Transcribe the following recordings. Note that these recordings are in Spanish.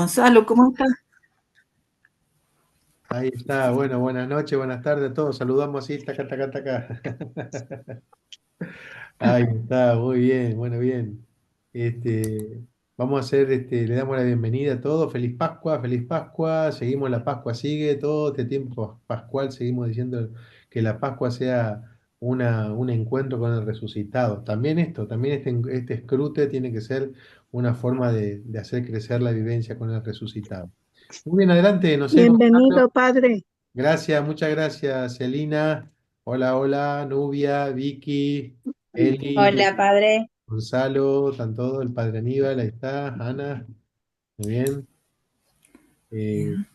Gonzalo, ¿cómo estás? Ahí está, bueno, buenas noches, buenas tardes a todos. Saludamos así, taca, taca, taca. Ahí está, muy bien, bueno, bien. Vamos a hacer, le damos la bienvenida a todos. Feliz Pascua, feliz Pascua. Seguimos, la Pascua sigue, todo este tiempo pascual seguimos diciendo que la Pascua sea un encuentro con el resucitado. También esto, también este escrute tiene que ser una forma de hacer crecer la vivencia con el resucitado. Muy bien, adelante, no sé, Gonzalo. Bienvenido, padre. Gracias, muchas gracias, Celina. Hola, hola, Nubia, Vicky, Eli, Hola, padre. Gonzalo, están todos, el padre Aníbal, ahí está, Ana, muy bien. Eh, Bien.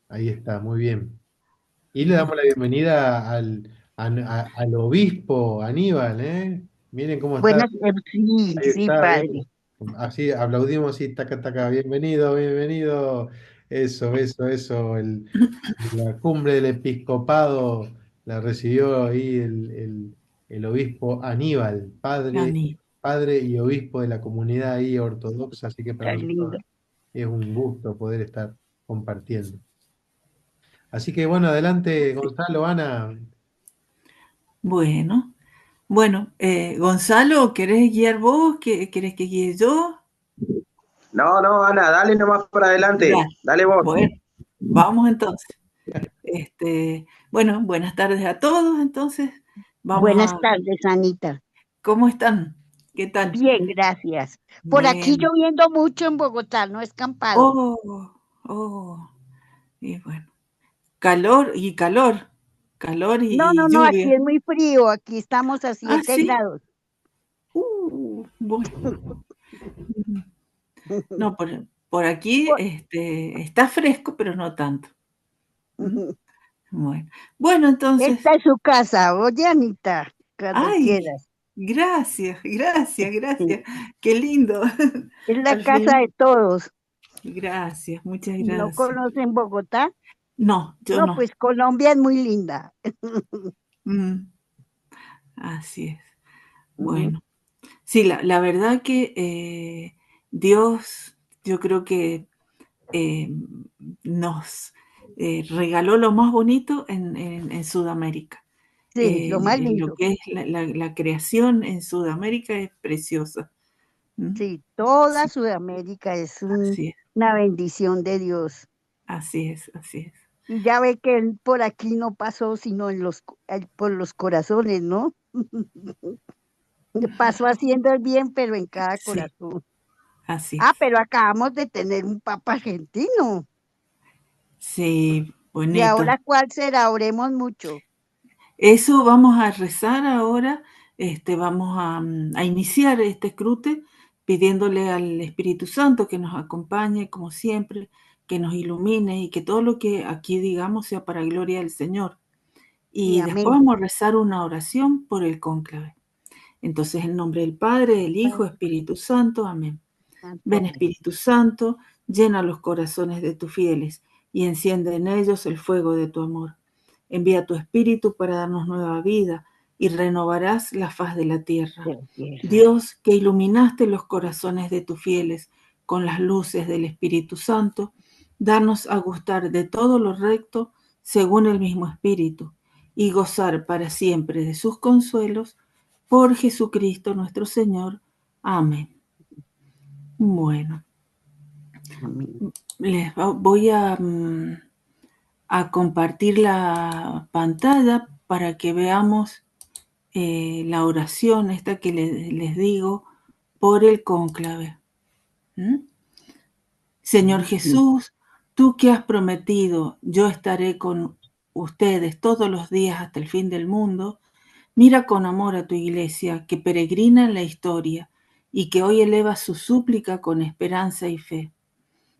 ahí está, muy bien. Y le damos la bienvenida al obispo Aníbal, ¿eh? Miren cómo está, Buenas, sí, ahí sí, está, bien. padre. Así aplaudimos, así, taca, taca, bienvenido, bienvenido. Eso, la cumbre del episcopado la recibió ahí el obispo Aníbal, Ani. padre y obispo de la comunidad ahí ortodoxa, así que para Está lindo. nosotros es un gusto poder estar compartiendo. Así que bueno, adelante, Sí. Gonzalo, Ana. Bueno, bueno, Gonzalo, ¿querés guiar vos? ¿Querés que guíe yo? No, no, Ana, dale nomás para adelante. Dale. Dale vos. Bueno, vamos entonces. Bueno, buenas tardes a todos, entonces. Vamos Buenas a, tardes, Anita. ¿cómo están? ¿Qué tal? Bien, gracias. Por aquí Bueno. lloviendo mucho en Bogotá, no he escampado. Oh, oh, y bueno, calor No, no, y no, aquí lluvia. es muy frío, aquí estamos a Ah, 7 sí. grados. Bueno. No, por aquí Por- está fresco, pero no tanto. ¿Mm? Bueno, bueno, entonces, Esta es su casa, oye, Anita, cuando ay, quieras. gracias, gracias, Sí, gracias. Qué lindo. es la Al casa de fin, todos. gracias, muchas ¿No gracias. conocen Bogotá? No, yo No, no. pues Colombia es muy linda. Mm, así es. Bueno, sí, la verdad que Dios, yo creo que eh, nos regaló lo más bonito en Sudamérica. Sí, lo más Lo lindo. que es la creación en Sudamérica es preciosa. ¿Mm? Sí, toda Sí, Sudamérica es así es, una bendición de Dios. así es, así es. Y ya ve que él por aquí no pasó, sino por los corazones, ¿no? Pasó haciendo el bien, pero en cada Sí, corazón. así Ah, es. pero acabamos de tener un papa argentino. Sí, ¿Y bonito. ahora cuál será? Oremos mucho. Eso vamos a rezar ahora, vamos a iniciar este escrute pidiéndole al Espíritu Santo que nos acompañe como siempre, que nos ilumine y que todo lo que aquí digamos sea para gloria del Señor. Sí, Y después amén. vamos a rezar una oración por el cónclave. Entonces, en nombre del Padre, del Hijo, Padre Espíritu Santo, amén. Santo, Ven amén. Espíritu Santo, llena los corazones de tus fieles y enciende en ellos el fuego de tu amor. Envía tu Espíritu para darnos nueva vida y renovarás la faz de la De tierra. la tierra. Dios, que iluminaste los corazones de tus fieles con las luces del Espíritu Santo, danos a gustar de todo lo recto según el mismo Espíritu y gozar para siempre de sus consuelos por Jesucristo nuestro Señor. Amén. Bueno, Amén. voy a compartir la pantalla para que veamos la oración esta que les digo por el cónclave. ¿Mm? Señor Sí. Jesús, tú que has prometido, yo estaré con ustedes todos los días hasta el fin del mundo, mira con amor a tu iglesia que peregrina en la historia y que hoy eleva su súplica con esperanza y fe.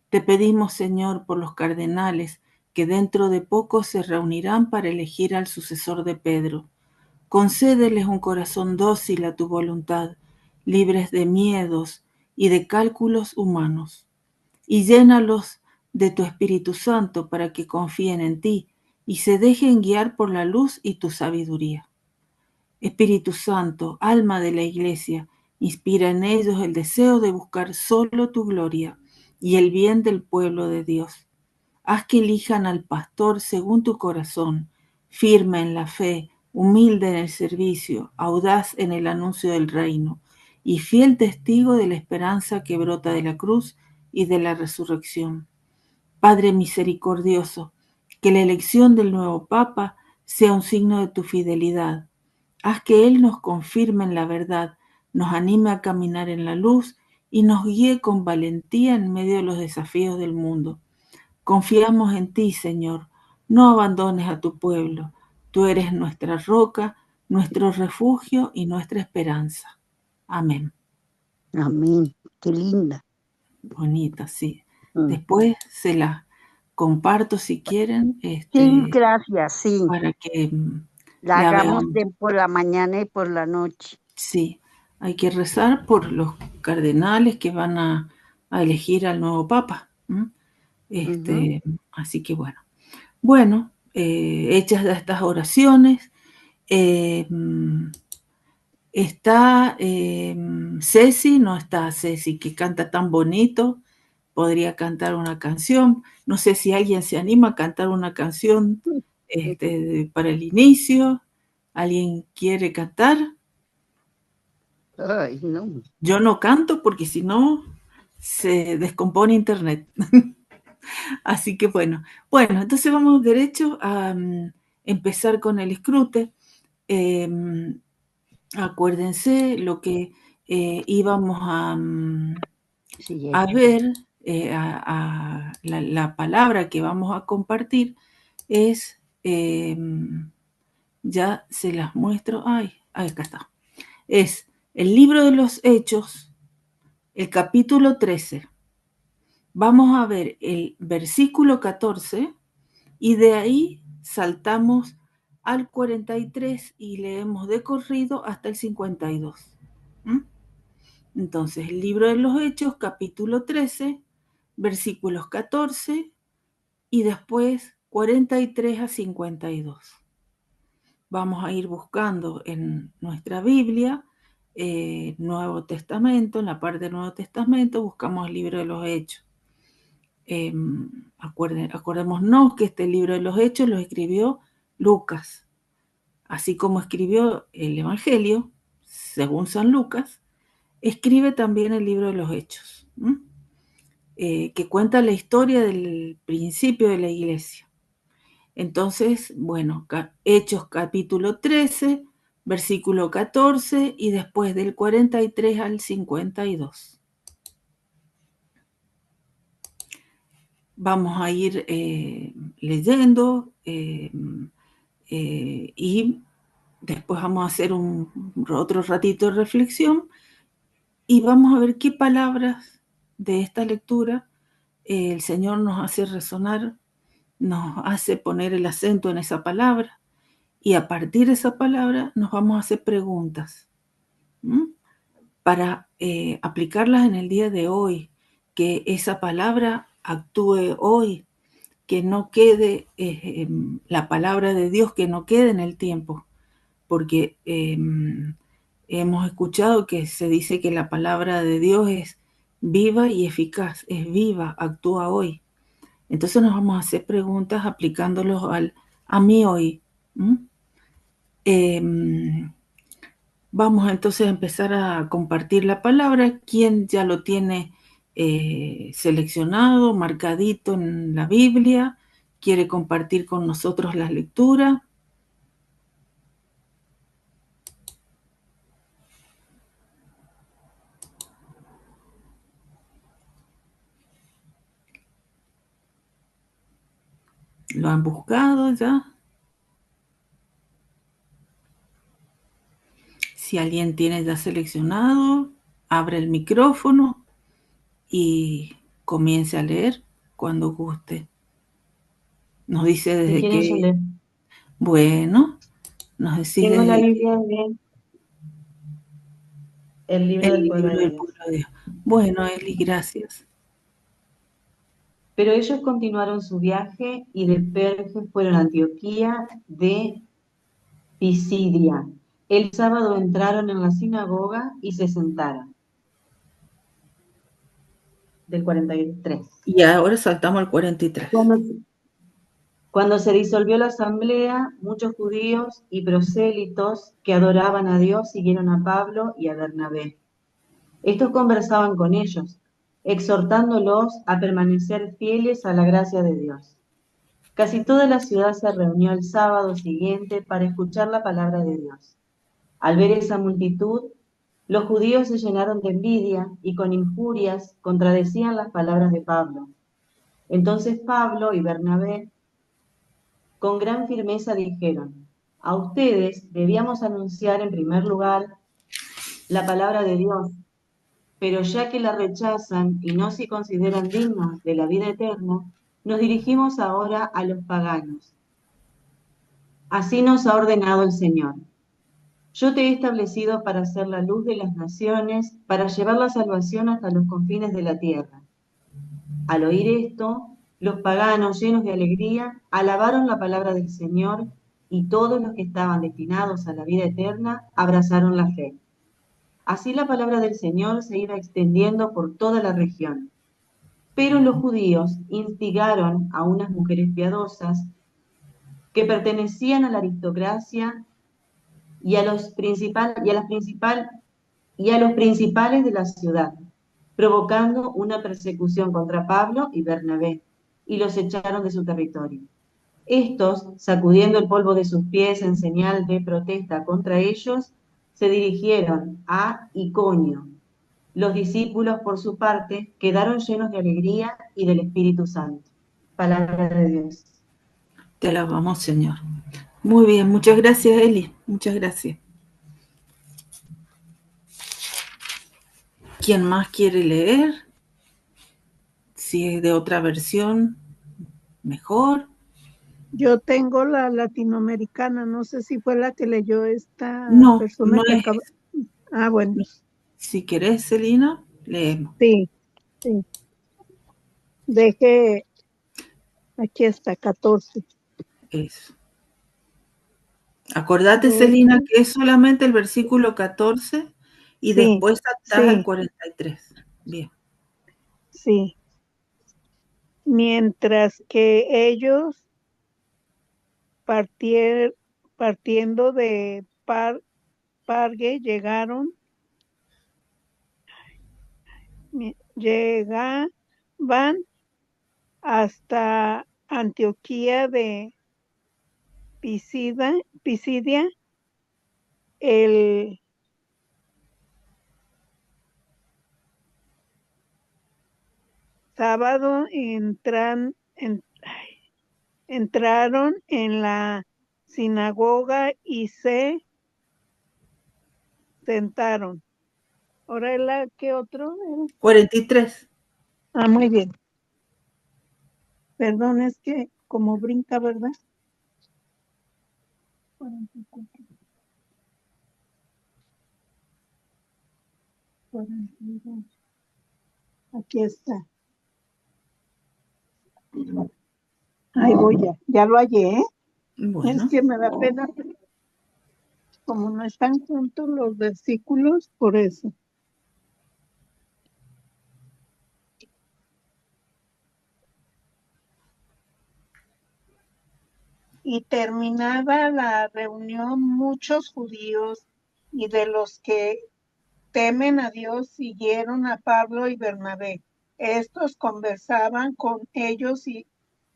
Te pedimos, Señor, por los cardenales que dentro de poco se reunirán para elegir al sucesor de Pedro. Concédeles un corazón dócil a tu voluntad, libres de miedos y de cálculos humanos, y llénalos de tu Espíritu Santo para que confíen en ti y se dejen guiar por la luz y tu sabiduría. Espíritu Santo, alma de la Iglesia, inspira en ellos el deseo de buscar solo tu gloria y el bien del pueblo de Dios. Haz que elijan al pastor según tu corazón, firme en la fe, humilde en el servicio, audaz en el anuncio del reino, y fiel testigo de la esperanza que brota de la cruz y de la resurrección. Padre misericordioso, que la elección del nuevo Papa sea un signo de tu fidelidad. Haz que Él nos confirme en la verdad, nos anime a caminar en la luz y nos guíe con valentía en medio de los desafíos del mundo. Confiamos en ti, Señor. No abandones a tu pueblo. Tú eres nuestra roca, nuestro refugio y nuestra esperanza. Amén. Amén. Qué linda. Bonita, sí. Mm. Después se las comparto si quieren, Sí, gracias, sí. para que La la hagamos veamos. por la mañana y por la noche. Sí, hay que rezar por los cardenales que van a elegir al nuevo Papa. Así que bueno. Bueno, hechas ya estas oraciones, está Ceci, no está Ceci, que canta tan bonito, podría cantar una canción. No sé si alguien se anima a cantar una canción para el inicio. ¿Alguien quiere cantar? Ay, no. Yo no canto porque si no se descompone internet. Así que bueno, entonces vamos derecho a empezar con el escrute. Acuérdense lo que íbamos Sí, a ver, la palabra que vamos a compartir es, ya se las muestro, ay, acá está, es el libro de los Hechos, el capítulo 13. Vamos a ver el versículo 14 y de ahí saltamos al 43 y leemos de corrido hasta el 52. ¿Mm? Entonces, el libro de los Hechos, capítulo 13, versículos 14 y después 43 a 52. Vamos a ir buscando en nuestra Biblia, Nuevo Testamento, en la parte del Nuevo Testamento buscamos el libro de los Hechos. Acordémonos que este libro de los Hechos lo escribió Lucas, así como escribió el Evangelio, según San Lucas, escribe también el libro de los Hechos, que cuenta la historia del principio de la iglesia. Entonces, bueno, Hechos capítulo 13, versículo 14 y después del 43 al 52. Vamos a ir leyendo y después vamos a hacer otro ratito de reflexión y vamos a ver qué palabras de esta lectura el Señor nos hace resonar, nos hace poner el acento en esa palabra y a partir de esa palabra nos vamos a hacer preguntas para aplicarlas en el día de hoy, que esa palabra actúe hoy, que no quede la palabra de Dios, que no quede en el tiempo, porque hemos escuchado que se dice que la palabra de Dios es viva y eficaz, es viva, actúa hoy. Entonces nos vamos a hacer preguntas aplicándolos a mí hoy. Vamos entonces a empezar a compartir la palabra. ¿Quién ya lo tiene seleccionado, marcadito en la Biblia? ¿Quiere compartir con nosotros la lectura? ¿Lo han buscado ya? Si alguien tiene ya seleccionado, abre el micrófono y comience a leer cuando guste. Nos dice Si desde quieren, yo qué. leo. Bueno, nos decís Tengo la desde Biblia el libro el del pueblo libro de del Dios. pueblo de Dios. Bueno, Eli, gracias. Pero ellos continuaron su viaje y de Perge fueron a Antioquía de Pisidia. El sábado entraron en la sinagoga y se sentaron. del 43. Y ahora saltamos al 43. Cuando se disolvió la asamblea, muchos judíos y prosélitos que adoraban a Dios siguieron a Pablo y a Bernabé. Estos conversaban con ellos, exhortándolos a permanecer fieles a la gracia de Dios. Casi toda la ciudad se reunió el sábado siguiente para escuchar la palabra de Dios. Al ver esa multitud, los judíos se llenaron de envidia y con injurias contradecían las palabras de Pablo. Entonces Pablo y Bernabé con gran firmeza dijeron: a ustedes debíamos anunciar en primer lugar la palabra de Dios, pero ya que la rechazan y no se consideran dignos de la vida eterna, nos dirigimos ahora a los paganos. Así nos ha ordenado el Señor. Yo te he establecido para ser la luz de las naciones, para llevar la salvación hasta los confines de la tierra. Al oír esto, los paganos, llenos de alegría, alabaron la palabra del Señor, y todos los que estaban destinados a la vida eterna abrazaron la fe. Así la palabra del Señor se iba extendiendo por toda la región. Pero los judíos instigaron a unas mujeres piadosas que pertenecían a la aristocracia y a los principales de la ciudad, provocando una persecución contra Pablo y Bernabé, y los echaron de su territorio. Estos, sacudiendo el polvo de sus pies en señal de protesta contra ellos, se dirigieron a Iconio. Los discípulos, por su parte, quedaron llenos de alegría y del Espíritu Santo. Palabra de Dios. Te alabamos, Señor. Muy bien, muchas gracias, Eli. Muchas gracias. ¿Quién más quiere leer? Si es de otra versión, mejor. Yo tengo la latinoamericana, no sé si fue la que leyó esta No, persona no que es. acaba. Ah, bueno, Si querés, Celina, leemos. sí. Deje, aquí está, 14. Eso. Acordate, 12. Celina, que es solamente el versículo 14 y Sí, después saltás al sí, 43. Bien. sí. Mientras que ellos partiendo de Pargue llegaban hasta Antioquía de Pisidia. El sábado entraron en la sinagoga y se sentaron. Ahora, ¿qué otro era? 43. Ah, muy bien. Perdón, es que como brinca, ¿verdad? 44. 42. Aquí está. Ahí voy ya lo hallé, ¿eh? Bueno. Es que me da pena, como no están juntos los versículos, por eso. Y terminada la reunión, muchos judíos y de los que temen a Dios siguieron a Pablo y Bernabé. Estos conversaban con ellos y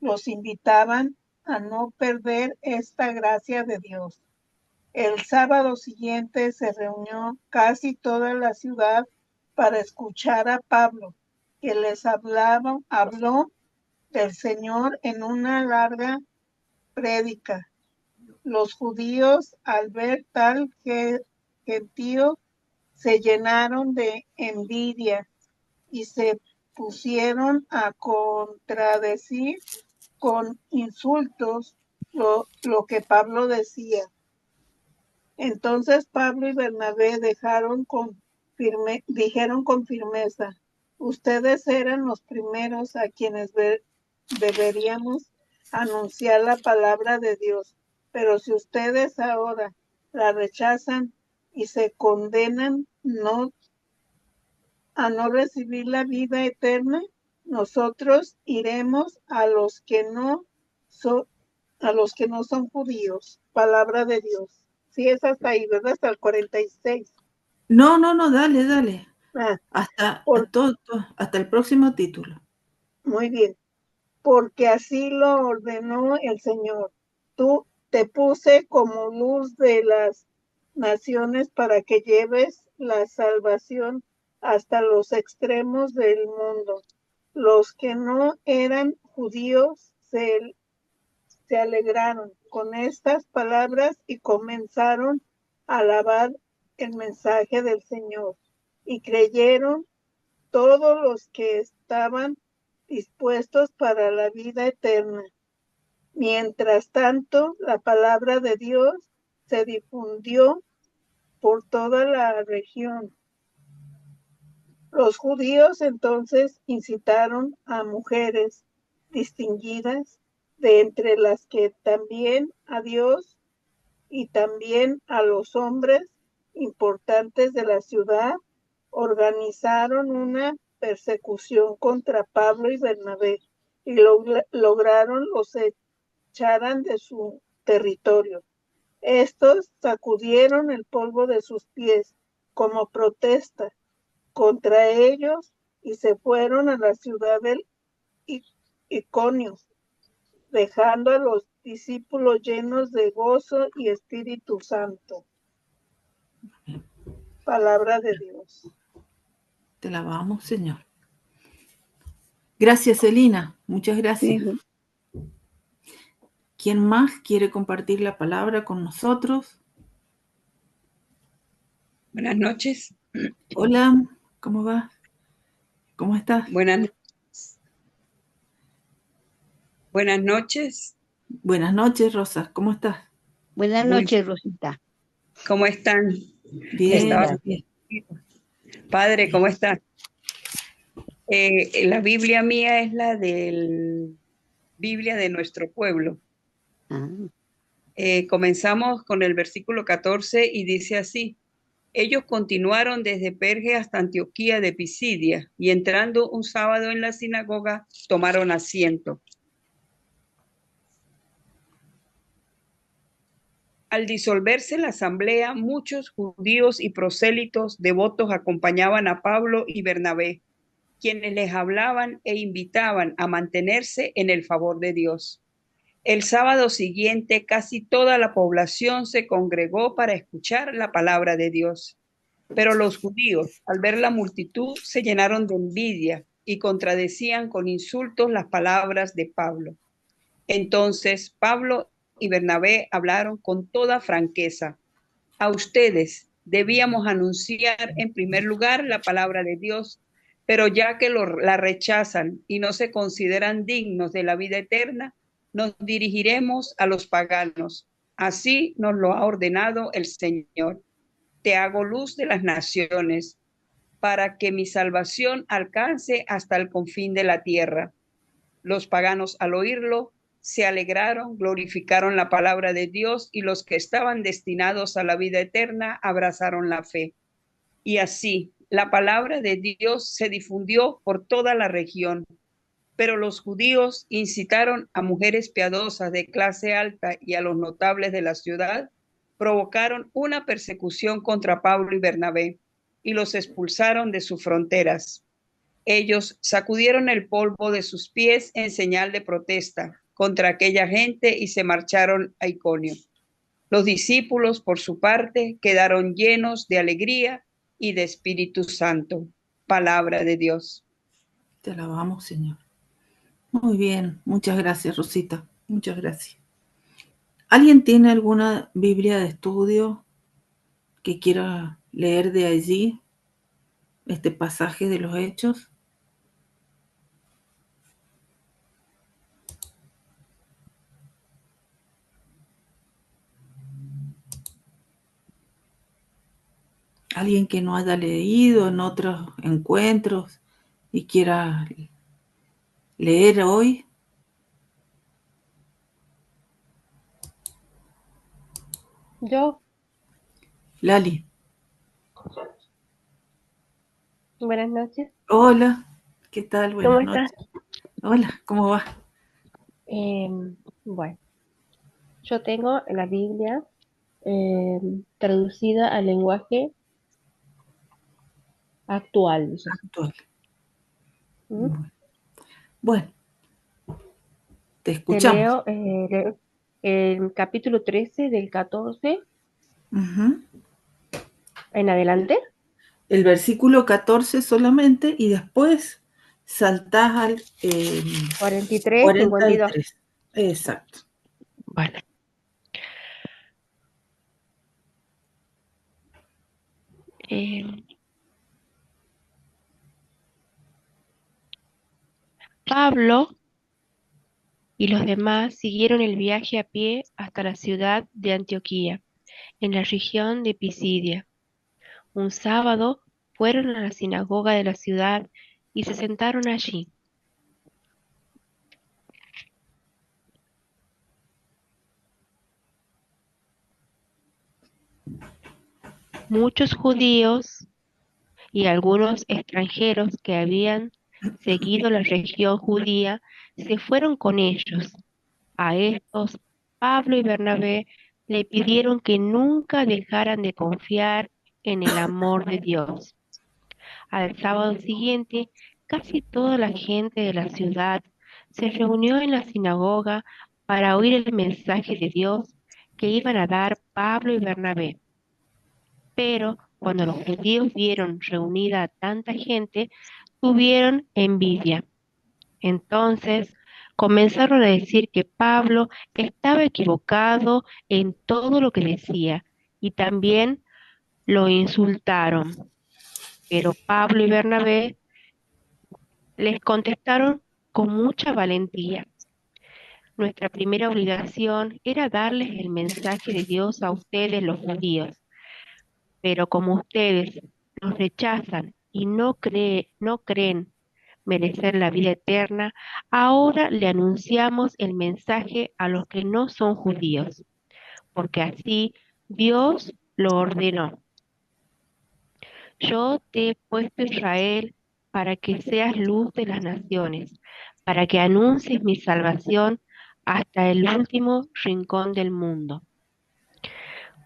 los invitaban a no perder esta gracia de Dios. El sábado siguiente se reunió casi toda la ciudad para escuchar a Pablo, que les habló del Señor en una larga prédica. Los judíos, al ver tal gentío, se llenaron de envidia y se pusieron a contradecir con insultos lo que Pablo decía. Entonces Pablo y Bernabé dijeron con firmeza: ustedes eran los primeros a quienes deberíamos anunciar la palabra de Dios, pero si ustedes ahora la rechazan y se condenan, no a no recibir la vida eterna, nosotros iremos a los que no son, judíos. Palabra de Dios. Sí, es hasta ahí, ¿verdad? Hasta el 46. No, dale, dale. Ah, Hasta, por, hasta el próximo título. muy bien. Porque así lo ordenó el Señor. Tú te puse como luz de las naciones para que lleves la salvación hasta los extremos del mundo. Los que no eran judíos se alegraron con estas palabras y comenzaron a alabar el mensaje del Señor. Y creyeron todos los que estaban dispuestos para la vida eterna. Mientras tanto, la palabra de Dios se difundió por toda la región. Los judíos entonces incitaron a mujeres distinguidas de entre las que también a Dios y también a los hombres importantes de la ciudad organizaron una persecución contra Pablo y Bernabé y lograron los echaran de su territorio. Estos sacudieron el polvo de sus pies como protesta contra ellos y se fueron a la ciudad del Iconio, dejando a los discípulos llenos de gozo y Espíritu Santo. Palabra de Dios. Te alabamos, Señor. Gracias, Celina. Muchas gracias. Sí. ¿Quién más quiere compartir la palabra con nosotros? Buenas noches. Hola, ¿cómo va? ¿Cómo estás? Buenas noches. Buenas noches, Rosa. ¿Cómo estás? Buenas Muy noches, Rosita. ¿Cómo están? Bien, Estaba- bien. Padre, ¿cómo está? La Biblia mía es la del Biblia de nuestro pueblo. Ah, Comenzamos con el versículo 14 y dice así: ellos continuaron desde Perge hasta Antioquía de Pisidia y entrando un sábado en la sinagoga tomaron asiento. Al disolverse la asamblea, muchos judíos y prosélitos devotos acompañaban a Pablo y Bernabé, quienes les hablaban e invitaban a mantenerse en el favor de Dios. El sábado siguiente, casi toda la población se congregó para escuchar la palabra de Dios. Pero los judíos, al ver la multitud, se llenaron de envidia y contradecían con insultos las palabras de Pablo. Entonces Pablo y Bernabé hablaron con toda franqueza. A ustedes debíamos anunciar en primer lugar la palabra de Dios, pero ya que la rechazan y no se consideran dignos de la vida eterna, nos dirigiremos a los paganos. Así nos lo ha ordenado el Señor. Te hago luz de las naciones, para que mi salvación alcance hasta el confín de la tierra. Los paganos, al oírlo, se alegraron, glorificaron la palabra de Dios, y los que estaban destinados a la vida eterna abrazaron la fe. Y así, la palabra de Dios se difundió por toda la región. Pero los judíos incitaron a mujeres piadosas de clase alta y a los notables de la ciudad, provocaron una persecución contra Pablo y Bernabé y los expulsaron de sus fronteras. Ellos sacudieron el polvo de sus pies en señal de protesta contra aquella gente y se marcharon a Iconio. Los discípulos, por su parte, quedaron llenos de alegría y de Espíritu Santo. Palabra de Dios. Te alabamos, Señor. Muy bien. Muchas gracias, Rosita. Muchas gracias. ¿Alguien tiene alguna Biblia de estudio que quiera leer de allí este pasaje de los Hechos? Alguien que no haya leído en otros encuentros y quiera leer hoy. Yo, Lali. Buenas noches. Hola, ¿qué tal? ¿Cómo Buenas estás? noches. Hola, ¿cómo va? Bueno, yo tengo la Biblia traducida al lenguaje actual, dice. Actual. ¿Mm? Bueno, te Te escuchamos. leo el capítulo 13 del 14 Ujú. en adelante. El versículo 14 solamente y después saltás al 43, 52. 43. Exacto. Bueno. Pablo y los demás siguieron el viaje a pie hasta la ciudad de Antioquía, en la región de Pisidia. Un sábado fueron a la sinagoga de la ciudad y se sentaron allí. Muchos judíos y algunos extranjeros que habían seguido la región judía se fueron con ellos. A estos, Pablo y Bernabé le pidieron que nunca dejaran de confiar en el amor de Dios. Al sábado siguiente, casi toda la gente de la ciudad se reunió en la sinagoga para oír el mensaje de Dios que iban a dar Pablo y Bernabé. Pero cuando los judíos vieron reunida a tanta gente, tuvieron envidia. Entonces comenzaron a decir que Pablo estaba equivocado en todo lo que decía y también lo insultaron. Pero Pablo y Bernabé les contestaron con mucha valentía. Nuestra primera obligación era darles el mensaje de Dios a ustedes los judíos, pero como ustedes nos rechazan y no creen merecer la vida eterna, ahora le anunciamos el mensaje a los que no son judíos, porque así Dios lo ordenó. Yo te he puesto Israel para que seas luz de las naciones, para que anuncies mi salvación hasta el último rincón del mundo.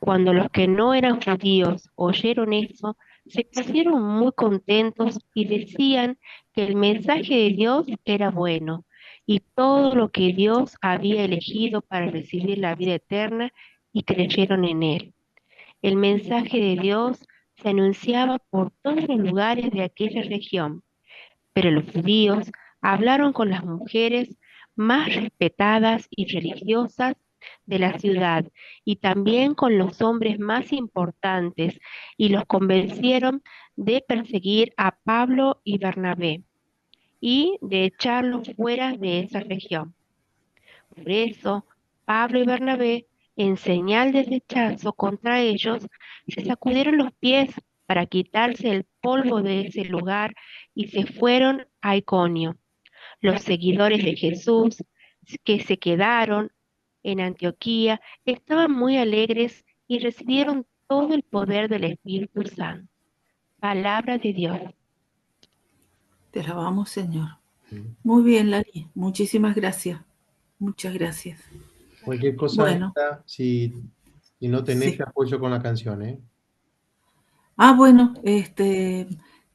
Cuando los que no eran judíos oyeron eso, se pusieron muy contentos y decían que el mensaje de Dios era bueno y todo lo que Dios había elegido para recibir la vida eterna y creyeron en él. El mensaje de Dios se anunciaba por todos los lugares de aquella región, pero los judíos hablaron con las mujeres más respetadas y religiosas de la ciudad y también con los hombres más importantes y los convencieron de perseguir a Pablo y Bernabé y de echarlos fuera de esa región. Por eso, Pablo y Bernabé, en señal de rechazo contra ellos, se sacudieron los pies para quitarse el polvo de ese lugar y se fueron a Iconio. Los seguidores de Jesús que se quedaron en Antioquía estaban muy alegres y recibieron todo el poder del Espíritu Santo. Palabra de Dios. Te alabamos, Señor. Muy bien, Lari. Muchísimas gracias. Muchas gracias. Cualquier cosa, Bueno. esta, si no tenés, Sí. te apoyo con la canción, ¿eh? Bueno,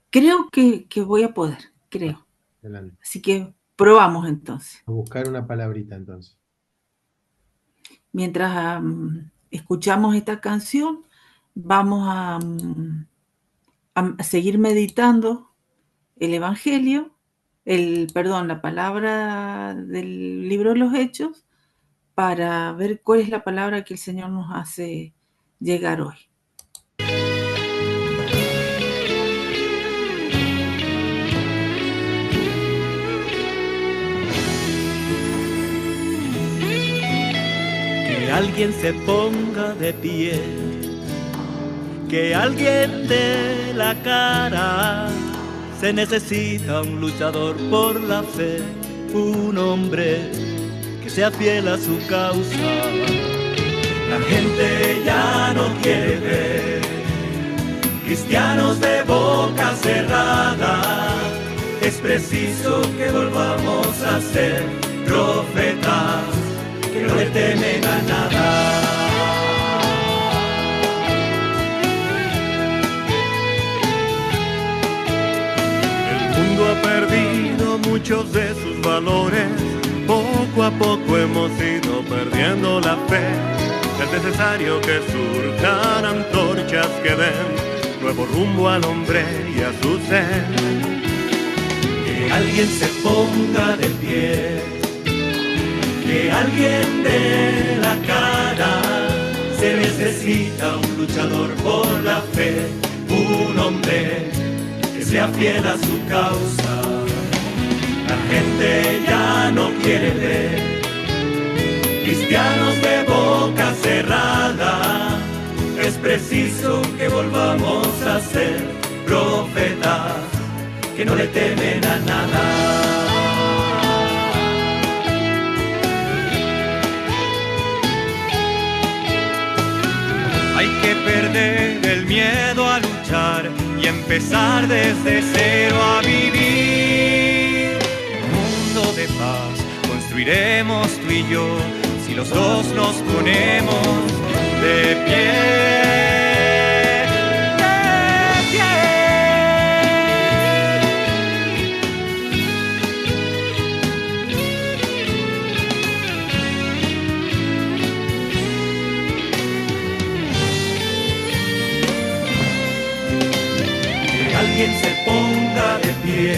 creo que voy a poder, creo. Adelante. Así que probamos entonces. A buscar una palabrita entonces. Mientras escuchamos esta canción, vamos a seguir meditando el Evangelio, la palabra del libro de los Hechos, para ver cuál es la palabra que el Señor nos hace llegar hoy. Que alguien se ponga de pie, que alguien dé la cara. Se necesita un luchador por la fe, un hombre que sea fiel a su causa. La gente ya no quiere ver cristianos de boca cerrada. Es preciso que volvamos a ser profetas, que no le temen a nada. El mundo ha perdido muchos de sus valores, poco a poco hemos ido perdiendo la fe. Es necesario que surjan antorchas que den nuevo rumbo al hombre y a su ser. Que alguien se ponga de pie, que alguien dé la cara. Se necesita un luchador por la fe, un hombre que sea fiel a su causa. La gente ya no quiere ver cristianos de boca cerrada. Es preciso que volvamos a ser profetas, que no le temen a nada. Hay que perder el miedo a luchar y empezar desde cero a vivir. Un mundo de paz construiremos tú y yo, si los dos nos ponemos de pie. Que alguien se ponga de pie,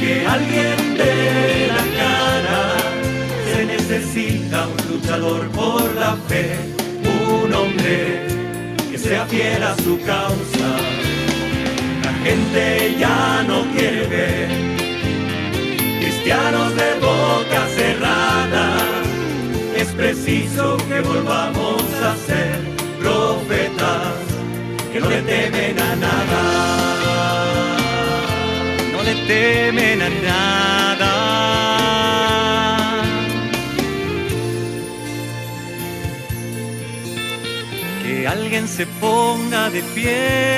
que alguien dé la cara. Se necesita un luchador por la fe, un hombre que sea fiel a su causa. La gente ya no quiere ver cristianos de boca cerrada. Es preciso que volvamos a ser profetas, que no le temen a nada, no le temen a nada. Que alguien se ponga de pie.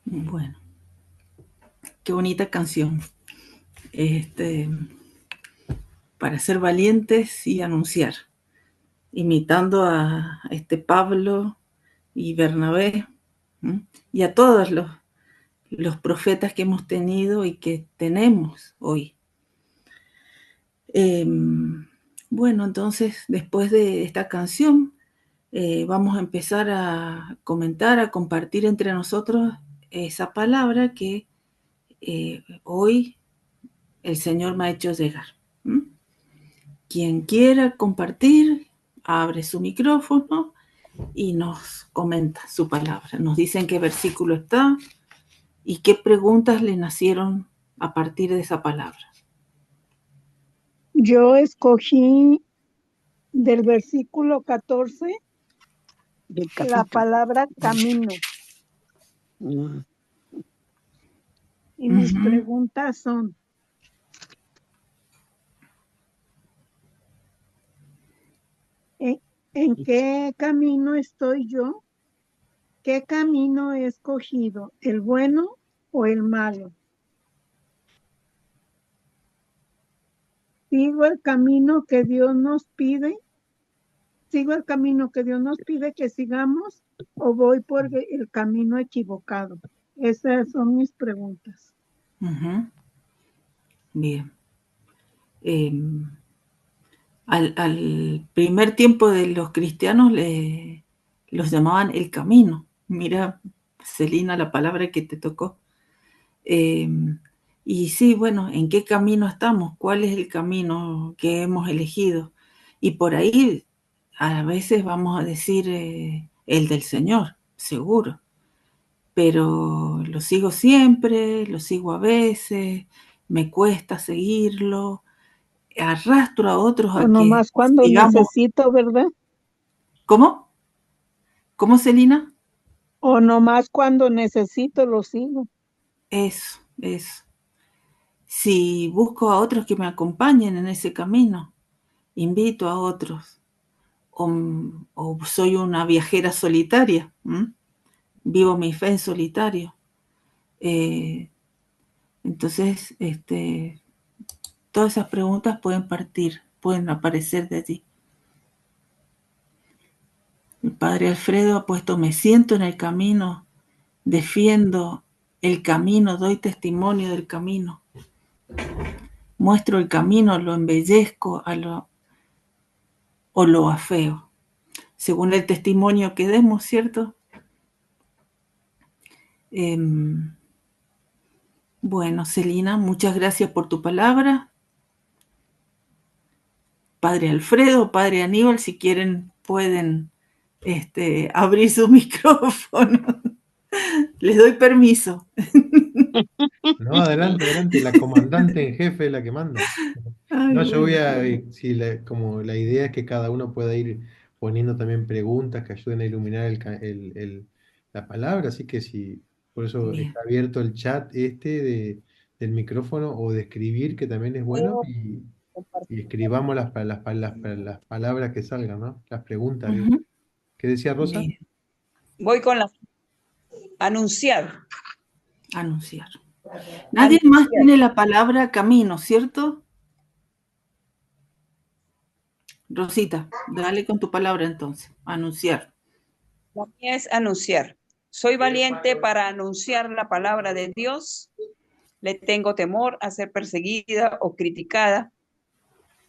Bueno, qué bonita canción. Para ser valientes y anunciar, imitando a Pablo y Bernabé, ¿m? Y a todos los profetas que hemos tenido y que tenemos hoy. Bueno, entonces, después de esta canción, vamos a empezar a comentar, a compartir entre nosotros esa palabra que hoy el Señor me ha hecho llegar. Quien quiera compartir, abre su micrófono y nos comenta su palabra. Nos dice en qué versículo está y qué preguntas le nacieron a partir de esa palabra. Yo escogí del versículo 14 la palabra camino. Y mis preguntas son: ¿en qué camino estoy yo? ¿Qué camino he escogido? ¿El bueno o el malo? ¿Sigo el camino que Dios nos pide? ¿Sigo el camino que Dios nos pide que sigamos o voy por el camino equivocado? Esas son mis preguntas. Bien. Al primer tiempo de los cristianos los llamaban el camino. Mira, Celina, la palabra que te tocó. Y sí, bueno, ¿en qué camino estamos? ¿Cuál es el camino que hemos elegido? Y por ahí a veces vamos a decir el del Señor, seguro. Pero lo sigo siempre, lo sigo a veces, me cuesta seguirlo. arrastro a otros O a que nomás cuando sigamos. necesito, ¿verdad? ¿Cómo? ¿Cómo, Celina? O nomás cuando necesito lo sigo. Eso. Si busco a otros que me acompañen en ese camino, invito a otros, o soy una viajera solitaria, vivo mi fe en solitario. Entonces, todas esas preguntas pueden aparecer de allí. El padre Alfredo ha puesto: me siento en el camino, defiendo el camino, doy testimonio del camino, muestro el camino, lo embellezco o lo afeo, según el testimonio que demos, ¿cierto? Bueno, Celina, muchas gracias por tu palabra. Padre Alfredo, Padre Aníbal, si quieren pueden abrir su micrófono. Les doy permiso. No, adelante, la comandante en jefe es la que manda. Ay, No, yo voy bueno. a, si como la idea es que cada uno pueda ir poniendo también preguntas que ayuden a iluminar la palabra, así que si, por eso Bien. está abierto el chat del micrófono o de escribir, que también es bueno, y escribamos las palabras que salgan, ¿no? Las preguntas. Ujú. ¿Qué decía Rosa? Bien. Voy con la anunciar. Anunciar. Nadie más tiene la palabra camino, ¿cierto? Rosita, dale con tu palabra entonces. Anunciar. La mía es anunciar. Soy valiente para anunciar la palabra de Dios. Le tengo temor a ser perseguida o criticada.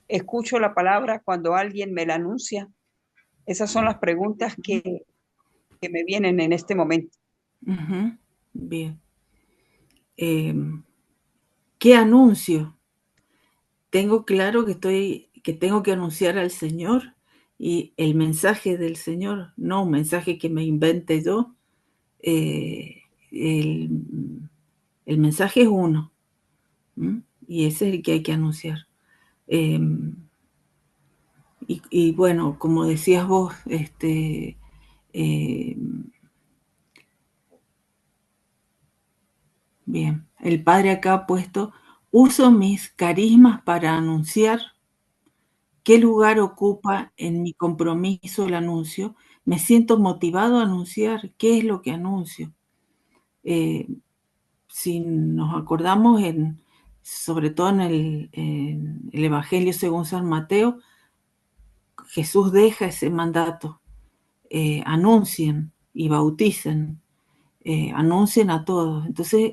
Escucho la palabra cuando alguien me la anuncia. Esas son las preguntas que me vienen en este momento. Ujú. Bien. ¿Qué anuncio? Tengo claro que tengo que anunciar al Señor y el mensaje del Señor, no un mensaje que me invente yo. El mensaje es uno, y ese es el que hay que anunciar. Y bueno, como decías vos, bien, el Padre acá ha puesto: uso mis carismas para anunciar. ¿Qué lugar ocupa en mi compromiso el anuncio? Me siento motivado a anunciar. ¿Qué es lo que anuncio? Si nos acordamos, sobre todo en el Evangelio según San Mateo, Jesús deja ese mandato: anuncien y bauticen, anuncien a todos. Entonces,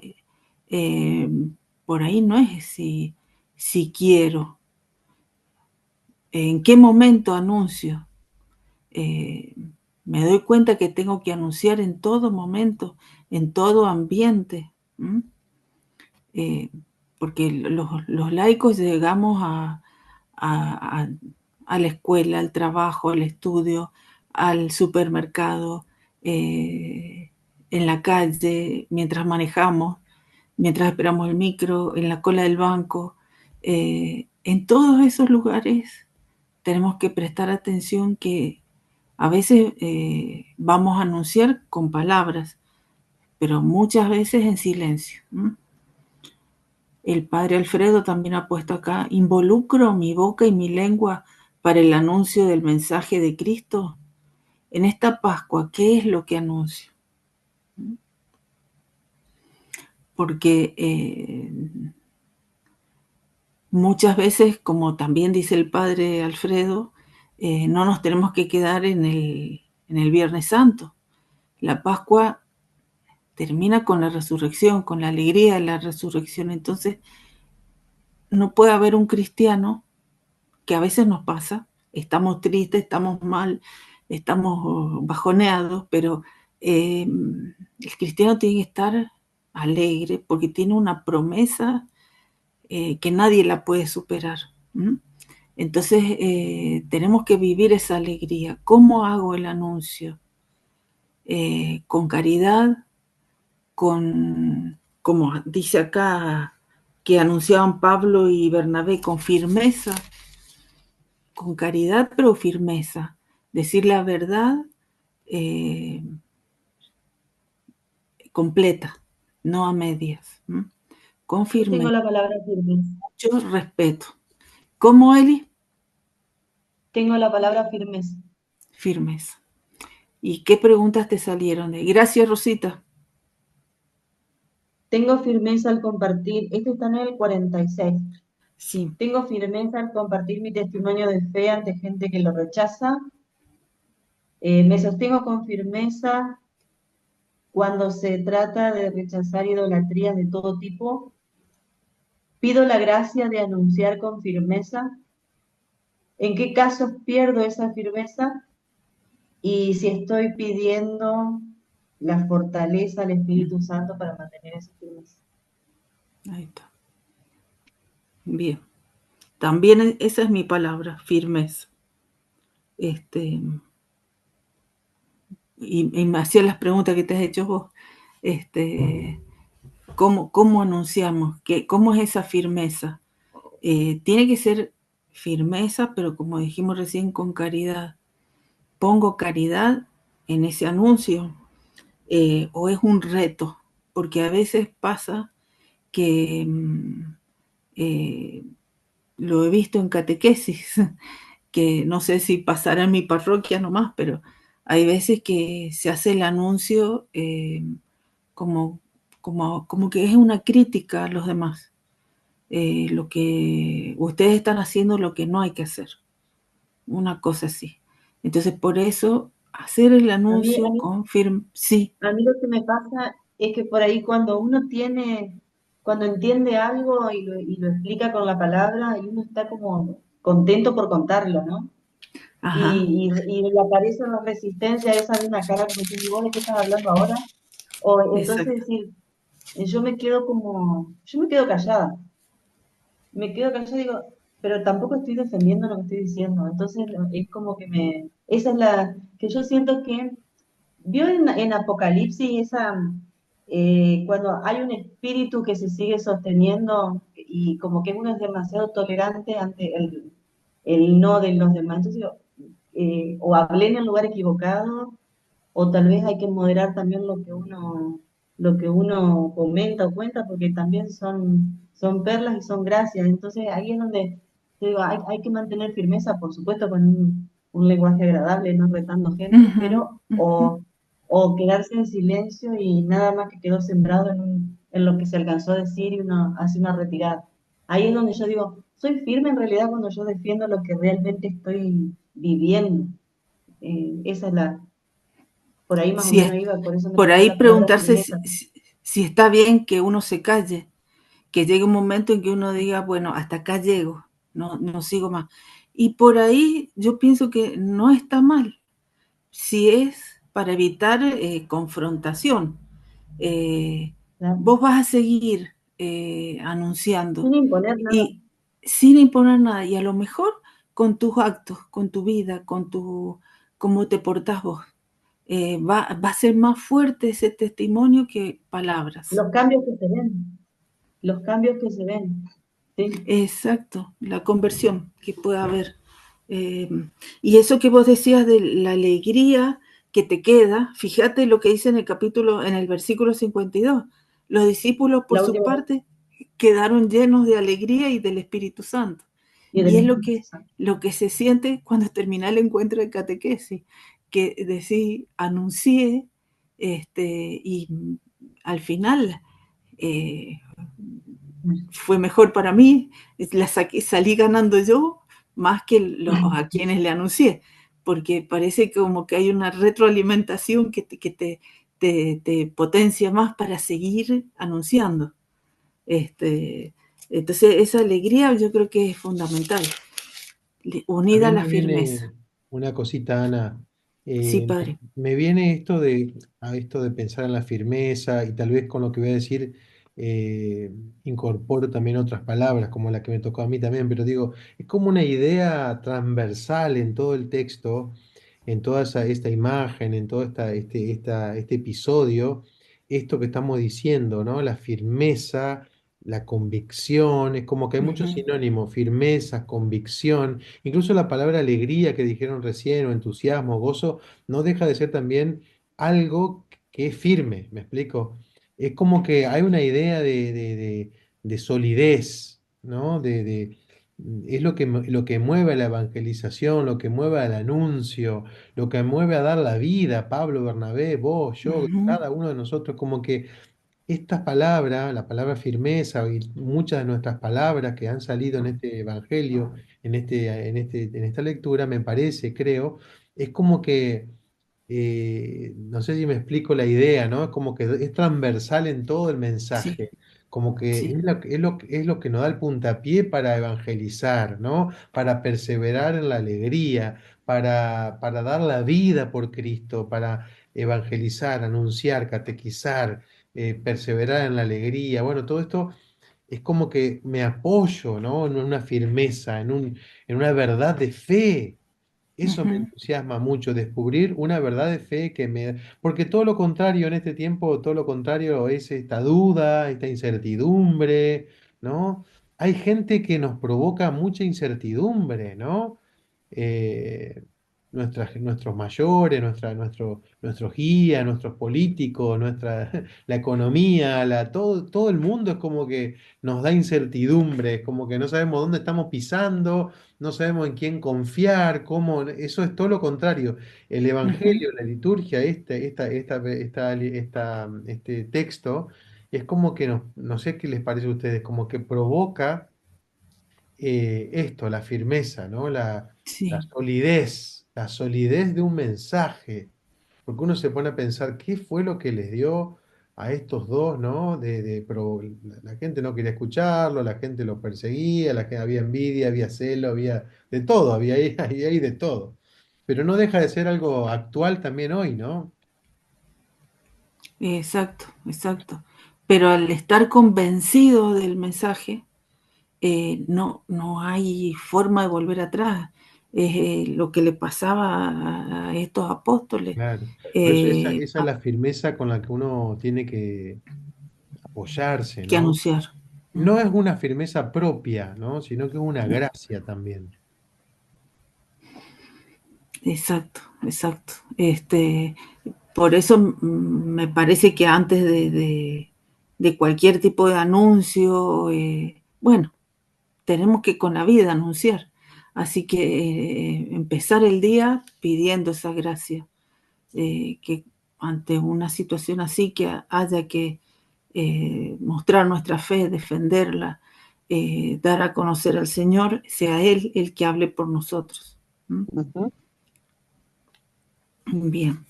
por ahí no es si quiero, en qué momento anuncio. Me doy cuenta que tengo que anunciar en todo momento, en todo ambiente, porque los laicos llegamos a la escuela, al trabajo, al estudio, al supermercado, en la calle, mientras manejamos, mientras esperamos el micro, en la cola del banco. En todos esos lugares tenemos que prestar atención, que a veces vamos a anunciar con palabras, pero muchas veces en silencio. El padre Alfredo también ha puesto acá: involucro mi boca y mi lengua para el anuncio del mensaje de Cristo. En esta Pascua, ¿qué es lo que anuncio? Porque muchas veces, como también dice el padre Alfredo, no nos tenemos que quedar en el Viernes Santo. La Pascua termina con la resurrección, con la alegría de la resurrección. Entonces, no puede haber un cristiano, que a veces nos pasa, estamos tristes, estamos mal, estamos bajoneados, pero el cristiano tiene que estar alegre porque tiene una promesa que nadie la puede superar. Entonces, tenemos que vivir esa alegría. ¿Cómo hago el anuncio? Con caridad, como dice acá, que anunciaban Pablo y Bernabé, con firmeza, con caridad, pero firmeza. Decir la verdad completa, no a medias. Con Yo tengo firmeza. la palabra firmeza. Mucho respeto. ¿Cómo, Eli? Tengo la palabra firmeza. Firmeza. ¿Y qué preguntas te salieron? Gracias, Rosita. Tengo firmeza al compartir, este está en el 46. Sí. Tengo firmeza al compartir mi testimonio de fe ante gente que lo rechaza. Me sostengo con firmeza cuando se trata de rechazar idolatrías de todo tipo. Pido la gracia de anunciar con firmeza. ¿En qué casos pierdo esa firmeza? Y si estoy pidiendo la fortaleza al Espíritu Santo para mantener esa firmeza. Ahí está. Bien. También esa es mi palabra, firmeza. Y me hacían las preguntas que te has hecho vos. ¿Cómo anunciamos? ¿Cómo es esa firmeza? Tiene que ser firmeza, pero como dijimos recién, con caridad. ¿Pongo caridad en ese anuncio? ¿O es un reto? Porque a veces pasa que lo he visto en catequesis, que no sé si pasará en mi parroquia nomás, pero hay veces que se hace el anuncio como que es una crítica a los demás. Lo que ustedes están haciendo, lo que no hay que hacer. Una cosa así. Entonces, por eso, hacer el anuncio con firme. Sí. A mí lo que me pasa es que por ahí cuando cuando entiende algo y lo explica con la palabra, y uno está como contento por contarlo, ¿no? Ajá. Y le aparece una resistencia esa de una cara como diciendo, ¿vos de qué estás hablando ahora? O entonces decir, yo me quedo callada. Me quedo callada y digo, pero tampoco estoy defendiendo lo que estoy diciendo. Entonces es como que esa es que yo siento que, vio en Apocalipsis cuando hay un espíritu que se sigue sosteniendo y como que uno es demasiado tolerante ante el no de los demás. Entonces digo, o hablé en el lugar equivocado, o tal vez hay que moderar también lo que uno comenta o cuenta, porque también son perlas y son gracias. Entonces ahí es donde te digo, hay que mantener firmeza, por supuesto, con un lenguaje agradable, no retando gente, pero o quedarse en silencio y nada más que quedó sembrado en lo que se alcanzó a decir y uno hace una retirada. Ahí es donde yo digo, soy firme en realidad cuando yo defiendo lo que realmente estoy viviendo. Esa es por ahí más o menos iba, por eso me Por tocó ahí la palabra preguntarse firmeza. si está bien que uno se calle, que llegue un momento en que uno diga, bueno, hasta acá llego, no sigo más. Y por ahí yo pienso que no está mal, si es para evitar confrontación. Vos vas a seguir anunciando. Sin imponer nada. Y sin imponer nada. Y a lo mejor con tus actos, con tu vida, cómo te portás vos. Va a ser más fuerte ese testimonio que palabras. Los cambios que se ven. Los cambios que se ven. ¿Sí? Exacto, la conversión que pueda haber. Y eso que vos decías de la alegría que te queda, fíjate lo que dice en el versículo 52. Los discípulos, por su parte, quedaron llenos de alegría y del Espíritu Santo. Y es lo que se siente cuando termina el encuentro de catequesis, que decís, anuncié, y al final fue mejor para mí, salí ganando yo más que a quienes le anuncié, porque parece como que hay una retroalimentación que te potencia más para seguir anunciando. Entonces esa alegría yo creo que es fundamental, unida a la firmeza. Una cosita, Ana. Sí, padre. Me viene esto de pensar en la firmeza y tal vez con lo que voy a decir incorporo también otras palabras como la que me tocó a mí también, pero digo, es como una idea transversal en todo el texto, en toda esta imagen, en todo este episodio, esto que estamos diciendo, ¿no? La firmeza la convicción, es como que hay muchos Ujú, sinónimos, firmeza, convicción, incluso la palabra alegría que dijeron recién, o entusiasmo, gozo, no deja de ser también algo que es firme, ¿me explico? Es como que hay una idea de solidez, ¿no? Es lo que mueve a la evangelización, lo que mueve al anuncio, lo que mueve a dar la vida, Pablo, Bernabé, vos, yo, ujú, cada uno de nosotros, como que estas palabras, la palabra firmeza y muchas de nuestras palabras que han salido en este evangelio, en esta lectura, me parece, creo, es como que, no sé si me explico la idea, ¿no? Es como que es transversal en todo el sí, mensaje, como que sí. es lo que nos da el puntapié para evangelizar, ¿no? Para perseverar en la alegría, para dar la vida por Cristo, para evangelizar, anunciar, catequizar, perseverar en la alegría. Bueno, todo esto es como que me apoyo, ¿no? En una firmeza, en una verdad de fe. Eso me Ujú, entusiasma mucho, descubrir una verdad de fe que me... Porque todo lo contrario en este tiempo, todo lo contrario es esta duda, esta incertidumbre, ¿no? Hay gente que nos provoca mucha incertidumbre, ¿no? eh, nuestros mayores, nuestros guías, nuestros políticos, la economía, todo el mundo es como que nos da incertidumbre, es como que no sabemos dónde estamos pisando, no sabemos en quién confiar, eso es todo lo contrario. El ujú. Evangelio, la liturgia, este texto, es como que no sé qué les parece a ustedes, como que provoca esto, la firmeza, ¿no? Sí. La solidez de un mensaje. Porque uno se pone a pensar qué fue lo que les dio a estos dos, ¿no? La gente no quería escucharlo, la gente lo perseguía, la gente, había envidia, había celo, había de todo, había ahí de todo. Pero no deja de ser algo actual también hoy, ¿no? Exacto, exacto. Pero al estar convencido del mensaje, no hay forma de volver atrás. Es lo que le pasaba a estos apóstoles, Claro. Por eso eh, esa es la firmeza con la que uno tiene que apoyarse, que ¿no? anunciar. No Ujú. es una firmeza propia, ¿no? Sino que es una gracia también. Exacto, exacto. Por eso me parece que antes de cualquier tipo de anuncio, bueno, tenemos que con la vida anunciar. Así que empezar el día pidiendo esa gracia, que ante una situación así que haya que mostrar nuestra fe, defenderla, dar a conocer al Señor, sea Él el que hable por nosotros. ¿Mm? Ujú. Bien,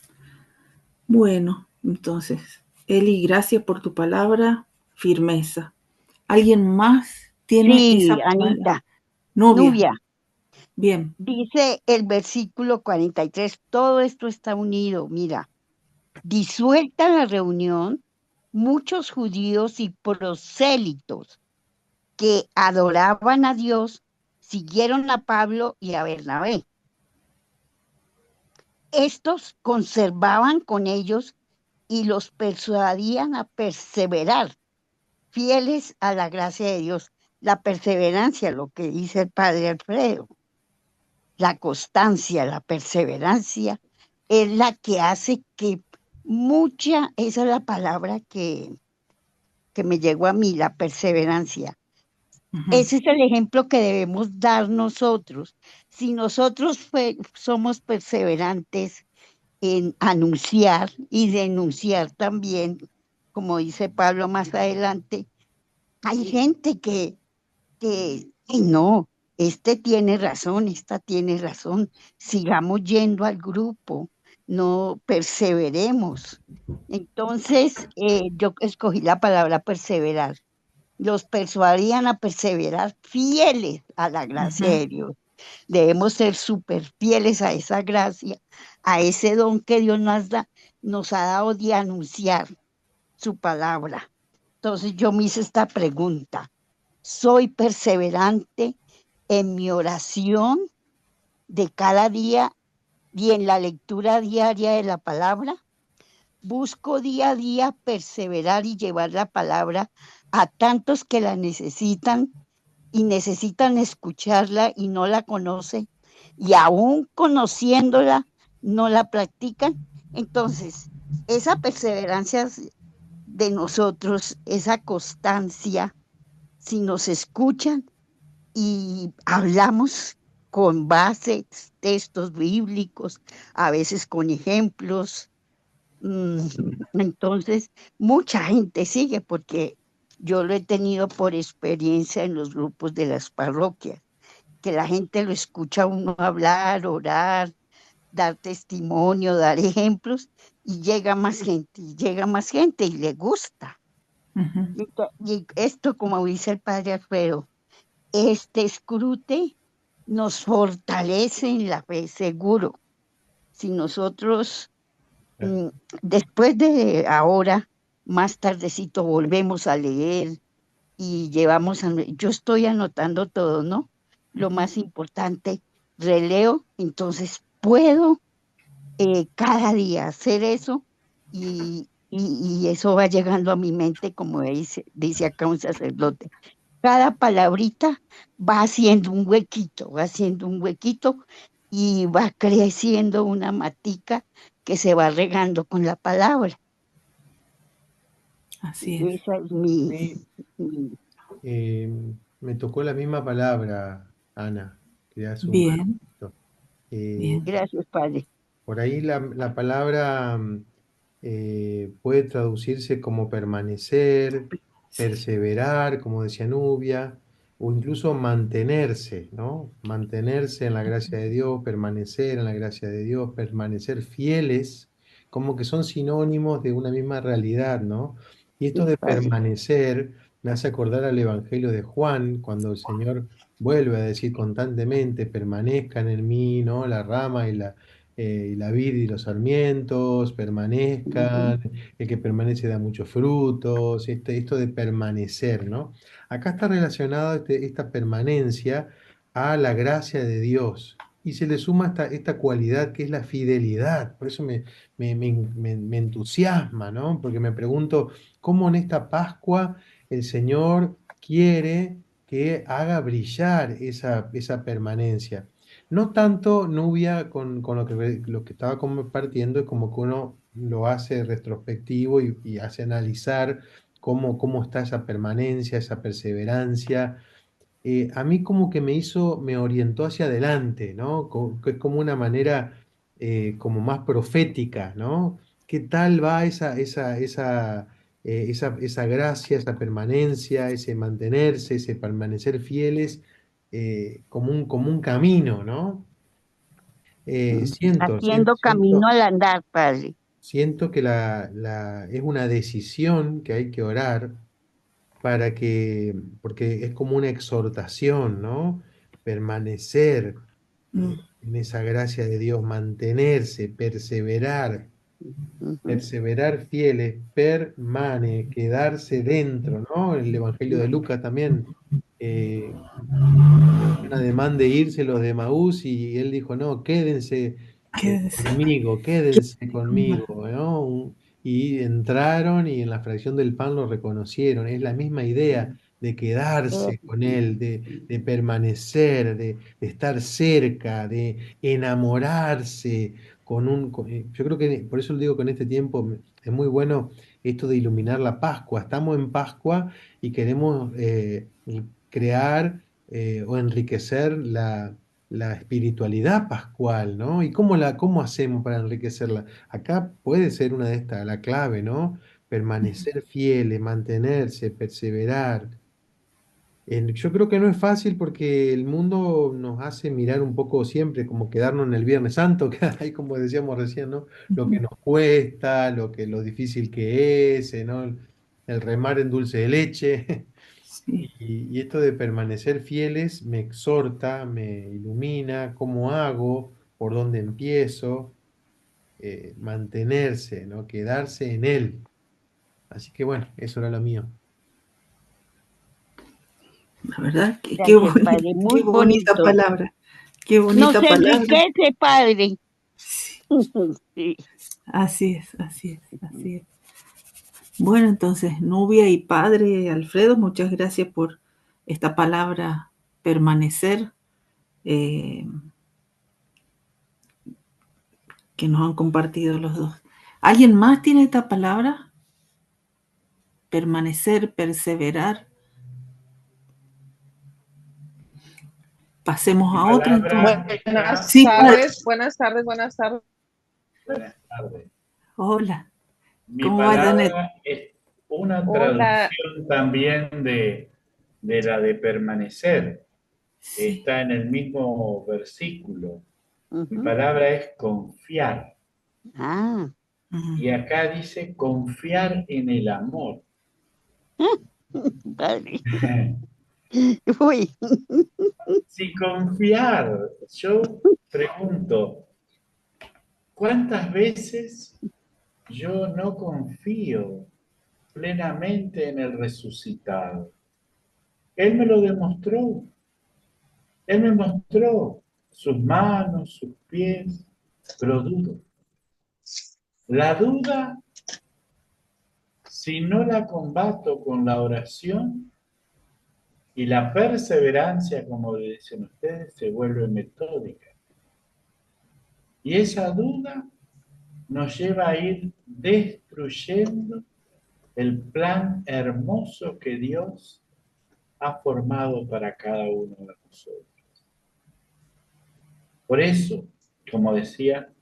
bueno, entonces, Eli, gracias por tu palabra, firmeza. ¿Alguien más tiene esa Sí, palabra? Anita, Nubia, Nubia, bien. dice el versículo 43, todo esto está unido, mira, disuelta la reunión, muchos judíos y prosélitos que adoraban a Dios siguieron a Pablo y a Bernabé. Estos conservaban con ellos y los persuadían a perseverar, fieles a la gracia de Dios. La perseverancia, lo que dice el padre Alfredo, la constancia, la perseverancia, es la que hace que esa es la palabra que me llegó a mí, la perseverancia. Ujú, Ese es el ejemplo que debemos dar nosotros. Si nosotros somos perseverantes en anunciar y denunciar también, como dice Pablo más adelante, hay gente ay, no, este tiene razón, esta tiene razón, sigamos yendo al grupo, no perseveremos. Entonces, yo escogí la palabra perseverar. Los persuadían a perseverar fieles a la gracia ujú, de Dios. Debemos ser súper fieles a esa gracia, a ese don que Dios nos ha dado de anunciar su palabra. Entonces yo me hice esta pregunta. ¿Soy perseverante en mi oración de cada día y en la lectura diaria de la palabra? busco día a día perseverar y llevar la palabra a tantos que la necesitan y necesitan escucharla y no la conocen, y aún conociéndola, no la practican. Entonces, esa perseverancia de nosotros, esa constancia, si nos escuchan y hablamos con bases, textos bíblicos, a veces con ejemplos, entonces mucha gente sigue, porque yo lo he tenido por experiencia en los grupos de las parroquias, que la gente lo escucha a uno hablar, orar, dar testimonio, dar ejemplos, y llega más gente, y llega más gente, y le gusta. Y esto, como dice el padre Alfredo, este escrute nos fortalece en la fe, seguro. Si nosotros, después de ahora, más tardecito, volvemos a leer y yo estoy anotando todo, ¿no? Lo más importante, releo, entonces puedo cada día hacer eso, y eso va llegando a mi mente, como dice acá un sacerdote. Cada palabrita va haciendo un huequito, y va creciendo una matica que se va regando con la palabra. Así es. Esa es me tocó la misma palabra, Ana, que hace un Bien. ratito. Bien. Gracias, padre. Por ahí la palabra puede traducirse como permanecer, perseverar, como decía Nubia, o incluso mantenerse, ¿no? Mantenerse en la gracia de Dios, permanecer en la gracia de Dios, permanecer fieles, como que son sinónimos de una misma realidad, ¿no? Y esto de permanecer me hace acordar al Evangelio de Juan, cuando el Señor vuelve a decir constantemente, permanezcan en mí, ¿no? La rama y la vid y los sarmientos permanezcan, el que permanece da muchos frutos, esto de permanecer, ¿no? Acá está relacionado esta permanencia a la gracia de Dios, y se le suma esta cualidad que es la fidelidad. Por eso me entusiasma, ¿no? Porque me pregunto cómo en esta Pascua el Señor quiere que haga brillar esa permanencia. No tanto, Nubia, con lo que estaba compartiendo, es como que uno lo hace retrospectivo y hace analizar cómo está esa permanencia, esa perseverancia. A mí como que me orientó hacia adelante, ¿no? Que es como una manera como más profética, ¿no? ¿Qué tal va esa gracia, esa permanencia, ese mantenerse, ese permanecer fieles, como un camino, ¿no? Haciendo camino al andar, padre. Siento que es una decisión que hay que orar porque es como una exhortación, ¿no? Permanecer en esa gracia de Dios, mantenerse, perseverar fieles, quedarse dentro, ¿no? El Evangelio de Lucas también, un ademán de irse los de Maús, y él dijo, no, quédense conmigo, ¿no? Y entraron y en la fracción del pan lo reconocieron. Es la misma idea de quedarse con él, de permanecer, de estar cerca, de enamorarse yo creo que por eso le digo que en este tiempo es muy bueno esto de iluminar la Pascua. Estamos en Pascua y queremos crear o enriquecer la espiritualidad pascual, ¿no? ¿Y cómo hacemos para enriquecerla? Acá puede ser una de estas, la clave, ¿no? Permanecer fieles, mantenerse, perseverar. Yo creo que no es fácil porque el mundo nos hace mirar un poco siempre, como quedarnos en el Viernes Santo, que hay, como decíamos recién, ¿no? Lo que nos cuesta, lo difícil que es, ¿no? El remar en dulce de leche. Sí. Y esto de permanecer fieles me exhorta, me ilumina, cómo hago, por dónde empiezo, mantenerse, ¿no? Quedarse en él. Así que bueno, eso era lo mío. La verdad, Gracias, qué bonita, padre, muy qué bonita bonito. palabra. Qué bonita Nos palabra. enriquece, padre. Sí. Sí. Así es, así es, así es. Bueno, entonces, Nubia y padre Alfredo, muchas gracias por esta palabra permanecer eh, que nos han compartido los dos. ¿Alguien más tiene esta palabra? Permanecer, perseverar. Pasemos Mi a otra palabra entonces. está... Sí, padre. Buenas tardes. Buenas tardes. Hola. Mi ¿Cómo va, Janet? palabra es una Hola. traducción también de la de permanecer. Sí. Está en el mismo versículo. Mi Ujú. palabra es confiar. Ah, Y acá dice confiar en el amor. padre. Uy. Si confiar, yo pregunto, ¿cuántas veces yo no confío plenamente en el resucitado? Él me lo demostró. Él me mostró sus manos, sus pies, pero dudo. La duda, si no la combato con la oración y la perseverancia, como dicen ustedes, se vuelve metódica. Y esa duda nos lleva a ir destruyendo el plan hermoso que Dios ha formado para cada uno de nosotros. Por eso, como decía,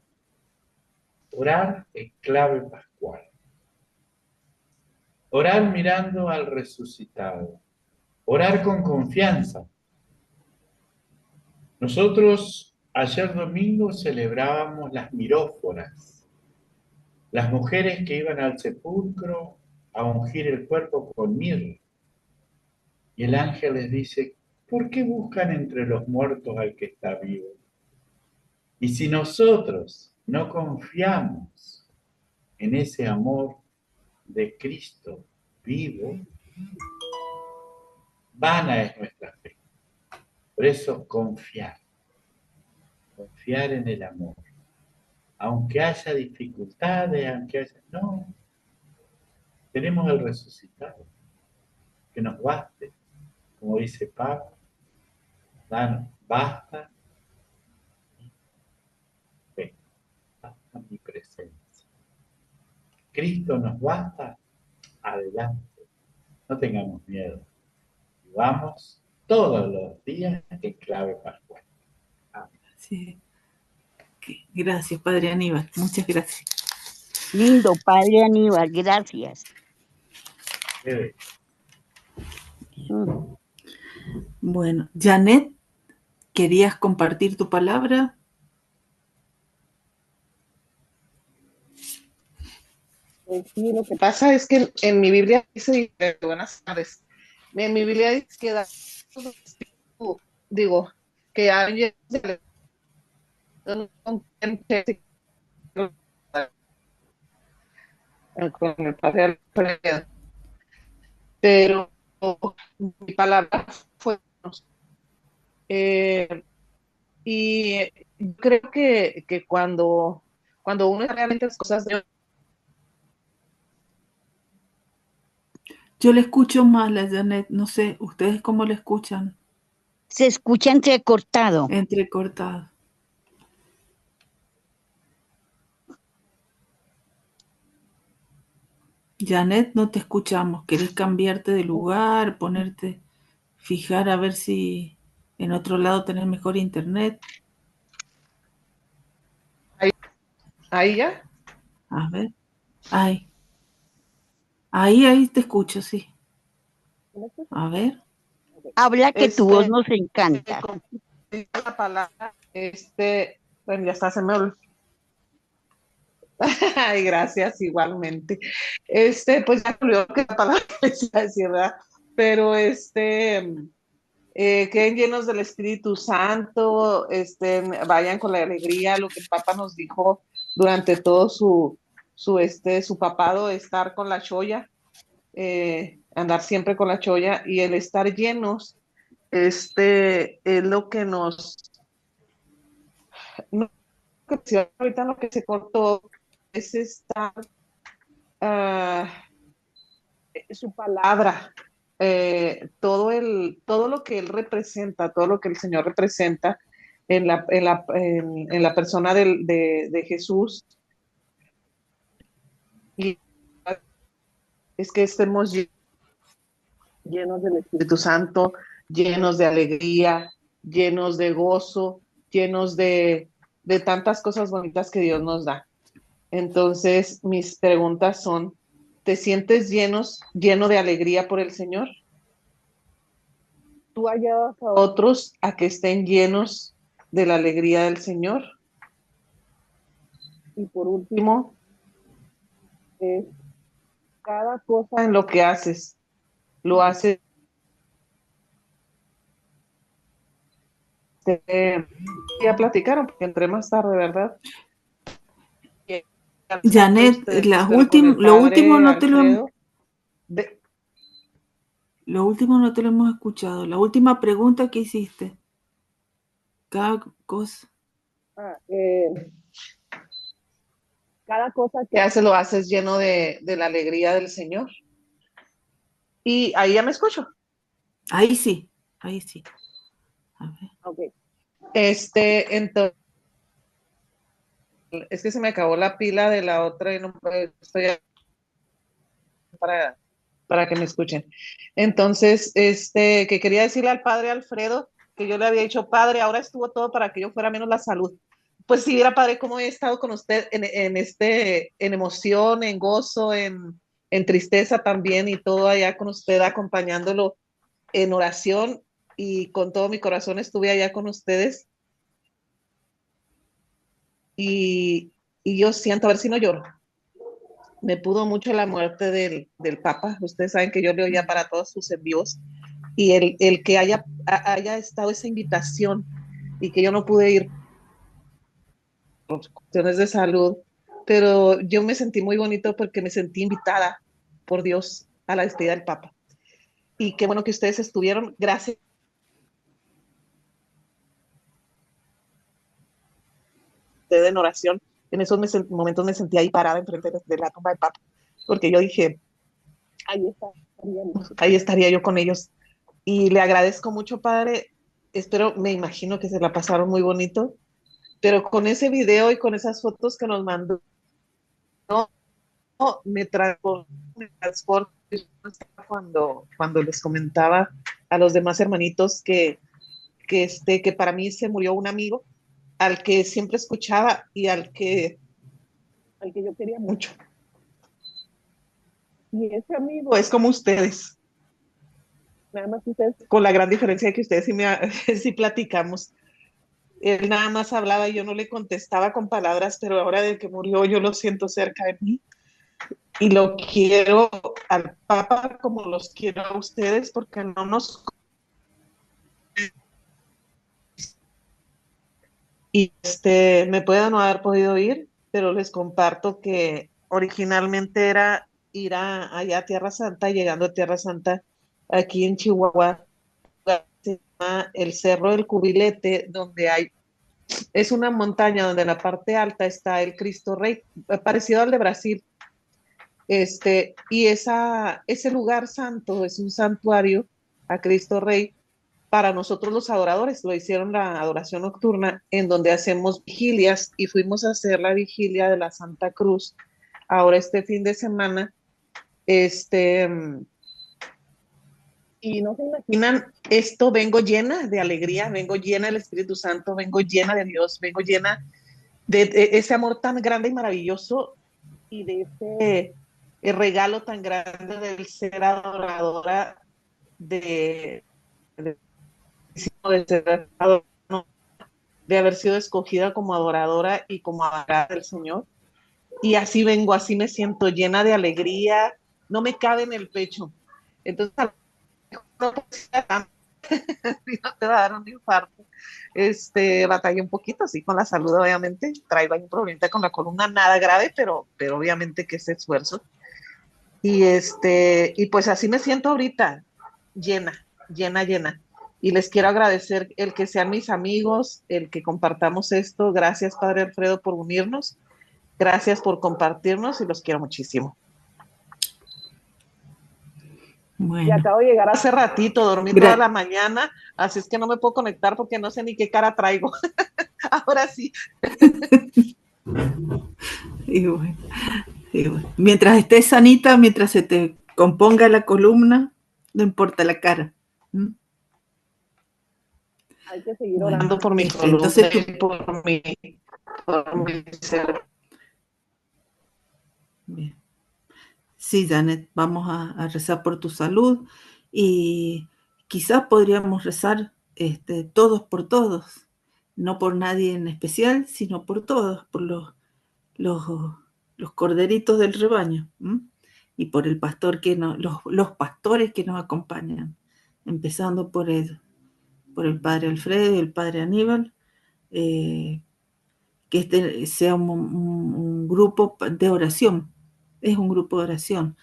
orar es clave pascual. Orar mirando al resucitado. Orar con confianza. Nosotros ayer domingo celebrábamos las miróforas, las mujeres que iban al sepulcro a ungir el cuerpo con mirra. Y el ángel les dice, ¿por qué buscan entre los muertos al que está vivo? Y si nosotros no confiamos en ese amor de Cristo vivo, vana es nuestra fe. Por eso confiar en el amor. Aunque haya dificultades, aunque haya... No, tenemos el resucitado, que nos baste, como dice Pablo, danos, basta mi presencia. Cristo nos basta, adelante, no tengamos miedo. Vamos todos los días en clave pascual. Amén. Sí. Gracias, padre Aníbal. Muchas gracias. Lindo, padre Aníbal, gracias. Bueno, Janet, ¿querías compartir tu palabra? Sí, lo que pasa es que en mi Biblia dice, buenas tardes, en mi Biblia dice que digo, que hay con el padre Alfredo, pero mi palabra fue y creo que cuando uno realmente las cosas de... Yo le escucho mal a Janet, no sé, ¿ustedes cómo le escuchan? Se escucha entrecortado. Entrecortado. Janet, no te escuchamos. ¿Querés cambiarte de lugar, ponerte, fijar a ver si en otro lado tenés mejor internet? ¿Ahí ya? A ver. Ahí te escucho, sí. A ver. Habla que tu voz nos encanta. La palabra, bueno, ya está, se me olvidó. Ay, gracias, igualmente. Pues ya me olvidó que la palabra que les iba a decir, ¿verdad? Pero queden llenos del Espíritu Santo, vayan con la alegría, lo que el Papa nos dijo durante todo su papado, estar con la cholla, andar siempre con la cholla, y el estar llenos, es lo que nos... No, ahorita lo que se cortó, es estar su palabra, todo lo que él representa, todo lo que el Señor representa en la persona de Jesús. Y es que estemos llenos del Espíritu Santo, llenos de alegría, llenos de gozo, llenos de tantas cosas bonitas que Dios nos da. Entonces, mis preguntas son, ¿te sientes lleno de alegría por el Señor? ¿Tú ayudas a otros a que estén llenos de la alegría del Señor? Y por último, cada cosa en lo que haces, lo haces. Ya platicaron, porque entré más tarde, ¿verdad? Janet, lo último no te lo lo último no te lo hemos escuchado. La última pregunta que hiciste. Cada cosa. Cada cosa que haces lo haces lleno de la alegría del Señor. Y ahí ya me escucho. Ahí sí, ahí sí. A ver. Okay. Entonces, es que se me acabó la pila de la otra y no estoy para que me escuchen. Entonces, que quería decirle al padre Alfredo que yo le había dicho, padre, ahora estuvo todo para que yo fuera menos la salud. Pues si viera, padre, cómo he estado con usted en emoción, en gozo, en tristeza también, y todo allá con usted, acompañándolo en oración, y con todo mi corazón estuve allá con ustedes. Y yo siento, a ver si no lloro. Me pudo mucho la muerte del Papa. Ustedes saben que yo le oía para todos sus envíos, y el que haya estado esa invitación y que yo no pude ir por cuestiones de salud, pero yo me sentí muy bonito porque me sentí invitada por Dios a la despedida del Papa. Y qué bueno que ustedes estuvieron. Gracias. En oración, en esos momentos me sentí ahí parada enfrente de la tumba del Papa, porque yo dije, ahí estaría yo con ellos. Y le agradezco mucho, padre. Espero, me imagino que se la pasaron muy bonito, pero con ese video y con esas fotos que nos mandó, me transporta cuando les comentaba a los demás hermanitos que para mí se murió un amigo al que siempre escuchaba y al que yo quería mucho. Y ese amigo es como ustedes. Nada más ustedes, con la gran diferencia de que ustedes sí platicamos. Él nada más hablaba y yo no le contestaba con palabras, pero ahora de que murió yo lo siento cerca de mí. Y lo quiero al Papa como los quiero a ustedes, porque no nos... Y me puede no haber podido ir, pero les comparto que originalmente era ir allá a Tierra Santa, llegando a Tierra Santa, aquí en Chihuahua, se llama el Cerro del Cubilete, donde es una montaña donde en la parte alta está el Cristo Rey, parecido al de Brasil. Y ese lugar santo es un santuario a Cristo Rey para nosotros los adoradores. Lo hicieron la adoración nocturna, en donde hacemos vigilias, y fuimos a hacer la vigilia de la Santa Cruz ahora este fin de semana. Y no se imaginan esto, vengo llena de alegría, vengo llena del Espíritu Santo, vengo llena de Dios, vengo llena de ese amor tan grande y maravilloso, y de ese regalo tan grande del ser adoradora, de haber sido escogida como adoradora y como adoradora del Señor. Y así vengo, así me siento, llena de alegría, no me cabe en el pecho. Entonces, no te va a dar un infarto. Batallé un poquito, sí, con la salud, obviamente. Traigo ahí un problema con la columna, nada grave, pero obviamente que es esfuerzo. Y pues así me siento ahorita, llena. Y les quiero agradecer el que sean mis amigos, el que compartamos esto. Gracias, Padre Alfredo, por unirnos. Gracias por compartirnos y los quiero muchísimo. Y Bueno, acabo de llegar hace ratito, dormí gra- toda la mañana, así es que no me puedo conectar porque no sé ni qué cara traigo. Ahora sí. y bueno, mientras estés sanita, mientras se te componga la columna, no importa la cara. ¿Mm? Hay que seguir Bueno, orando por mi entonces columna y por mi ser. bien. Sí, Janet, vamos a rezar por tu salud y quizás podríamos rezar todos por todos, no por nadie en especial, sino por todos, por los, los corderitos del rebaño, ¿m? Y por el pastor los pastores que nos acompañan, empezando por el padre Alfredo y el padre Aníbal, que sea un grupo de oración, es un grupo de oración.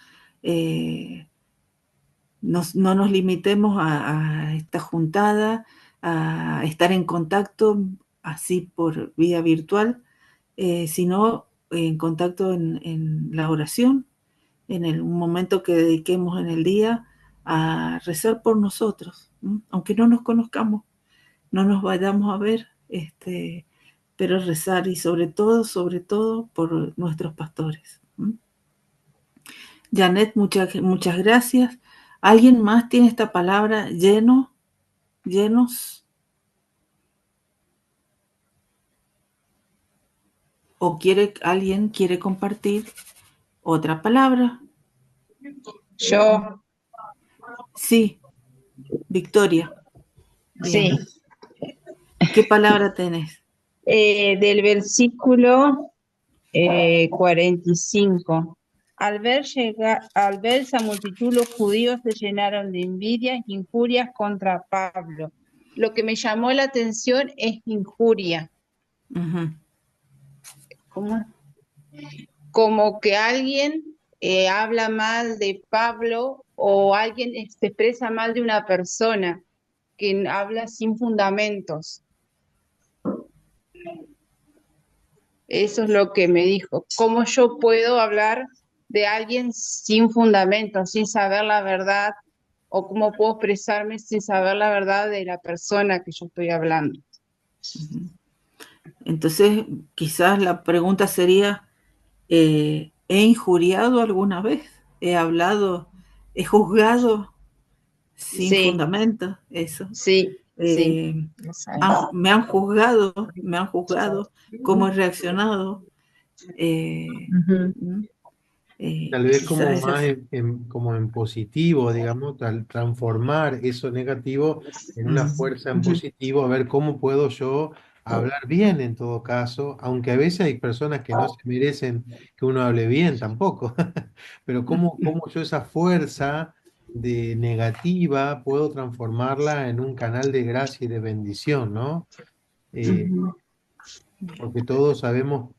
No nos limitemos a esta juntada, a estar en contacto así por vía virtual, sino en contacto en la oración, un momento que dediquemos en el día a rezar por nosotros, ¿m? Aunque no nos conozcamos, no nos vayamos a ver, pero rezar y sobre todo por nuestros pastores. ¿M? Janet, muchas gracias. ¿Alguien más tiene esta palabra llenos? ¿O alguien quiere compartir otra palabra? Yo, Sí, Victoria. sí, Bien. ¿Qué palabra tenés? del versículo 45. Al ver esa multitud, los judíos se llenaron de envidia e injurias contra Pablo. Lo que me llamó la atención es injuria. Uh-huh. ¿Cómo? Como que alguien habla mal de Pablo o alguien se expresa mal de una persona que habla sin fundamentos. Eso es lo que me dijo. ¿Cómo yo puedo hablar de alguien sin fundamentos, sin saber la verdad? ¿O cómo puedo expresarme sin saber la verdad de la persona que yo estoy hablando? Uh-huh. Entonces, quizás la pregunta sería, ¿he injuriado alguna vez? ¿He juzgado sin fundamento? Eso. Sí. Me han juzgado, cómo he reaccionado. Tal vez como Quizás más como en positivo, digamos, transformar eso negativo en una fuerza en positivo, a ver cómo puedo yo hablar bien en todo caso, aunque a veces hay personas que no se merecen que uno hable bien tampoco, pero cómo yo esa fuerza de negativa puedo transformarla en un canal de gracia y de bendición, ¿no? Porque todos sabemos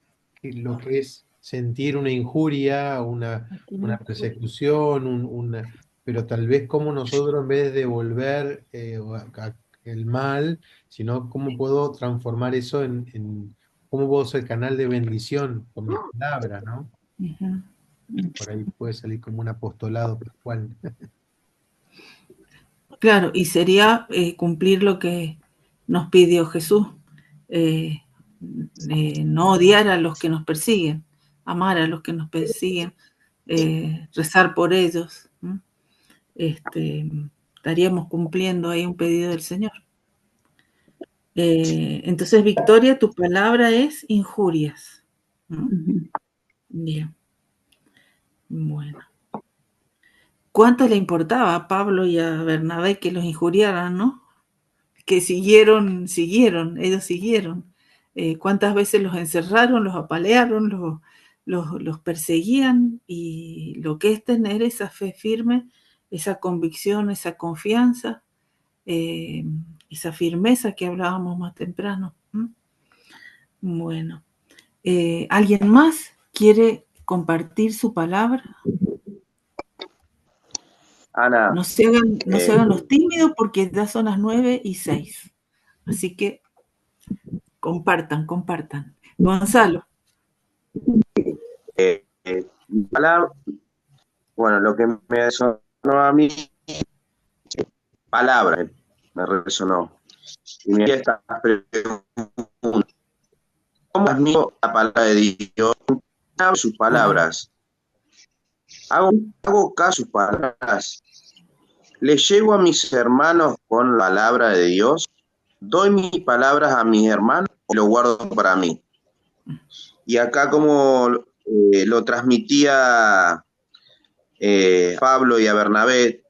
lo que es sentir una injuria, una persecución, pero tal vez como nosotros en vez de devolver el mal, sino cómo puedo transformar eso cómo puedo ser canal de bendición con mis palabras, ¿no? Uh-huh. Por ahí puede salir como un apostolado pascual. Claro, y sería cumplir lo que nos pidió Jesús, no odiar a los que nos persiguen, amar a los que nos persiguen, rezar por ellos. Estaríamos cumpliendo ahí un pedido del Señor. Entonces, Victoria, tu palabra es injurias. Bien. Bueno. ¿Cuánto le importaba a Pablo y a Bernabé que los injuriaran, no? Que ellos siguieron. ¿Cuántas veces los encerraron, los apalearon, los perseguían? Y lo que es tener esa fe firme, esa convicción, esa confianza, esa firmeza que hablábamos más temprano. Bueno, ¿alguien más quiere compartir su palabra? Ana. No se hagan los tímidos porque ya son las 9:06. Así que compartan. Gonzalo. palabra, bueno, lo que me resonó a mí, palabra, me resonó. Y me esta pregunta, ¿cómo admiro la palabra de Dios? Hago sus palabras, hago caso a sus palabras, le llego a mis hermanos con la palabra de Dios, doy mis palabras a mis hermanos o lo guardo para mí. Y acá como lo transmitía Pablo y a Bernabé,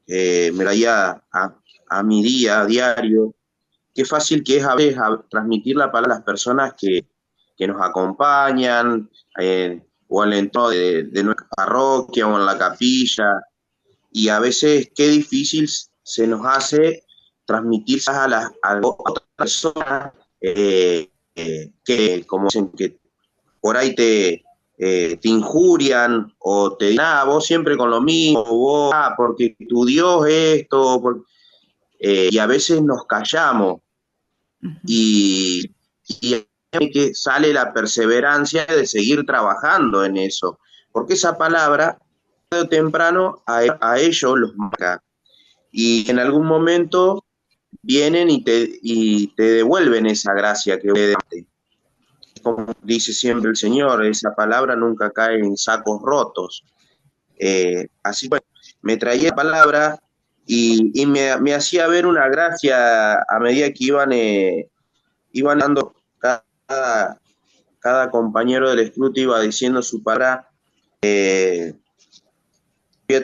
me traía a mi día, a diario, qué fácil que es a veces transmitir la palabra a las personas que nos acompañan, o al entorno de nuestra parroquia o en la capilla, y a veces qué difícil se nos hace transmitir a otras personas que, como dicen, que por ahí te injurian o te dicen, vos siempre con lo mismo, vos, porque tu Dios esto, y a veces nos callamos y que sale la perseverancia de seguir trabajando en eso, porque esa palabra, tarde o temprano, a ellos los marca, y en algún momento vienen y te devuelven esa gracia que le daste. Como dice siempre el Señor, esa palabra nunca cae en sacos rotos. Así que me traía la palabra y me hacía ver una gracia a medida que iban dando cada compañero del escruto iba diciendo su palabra. Había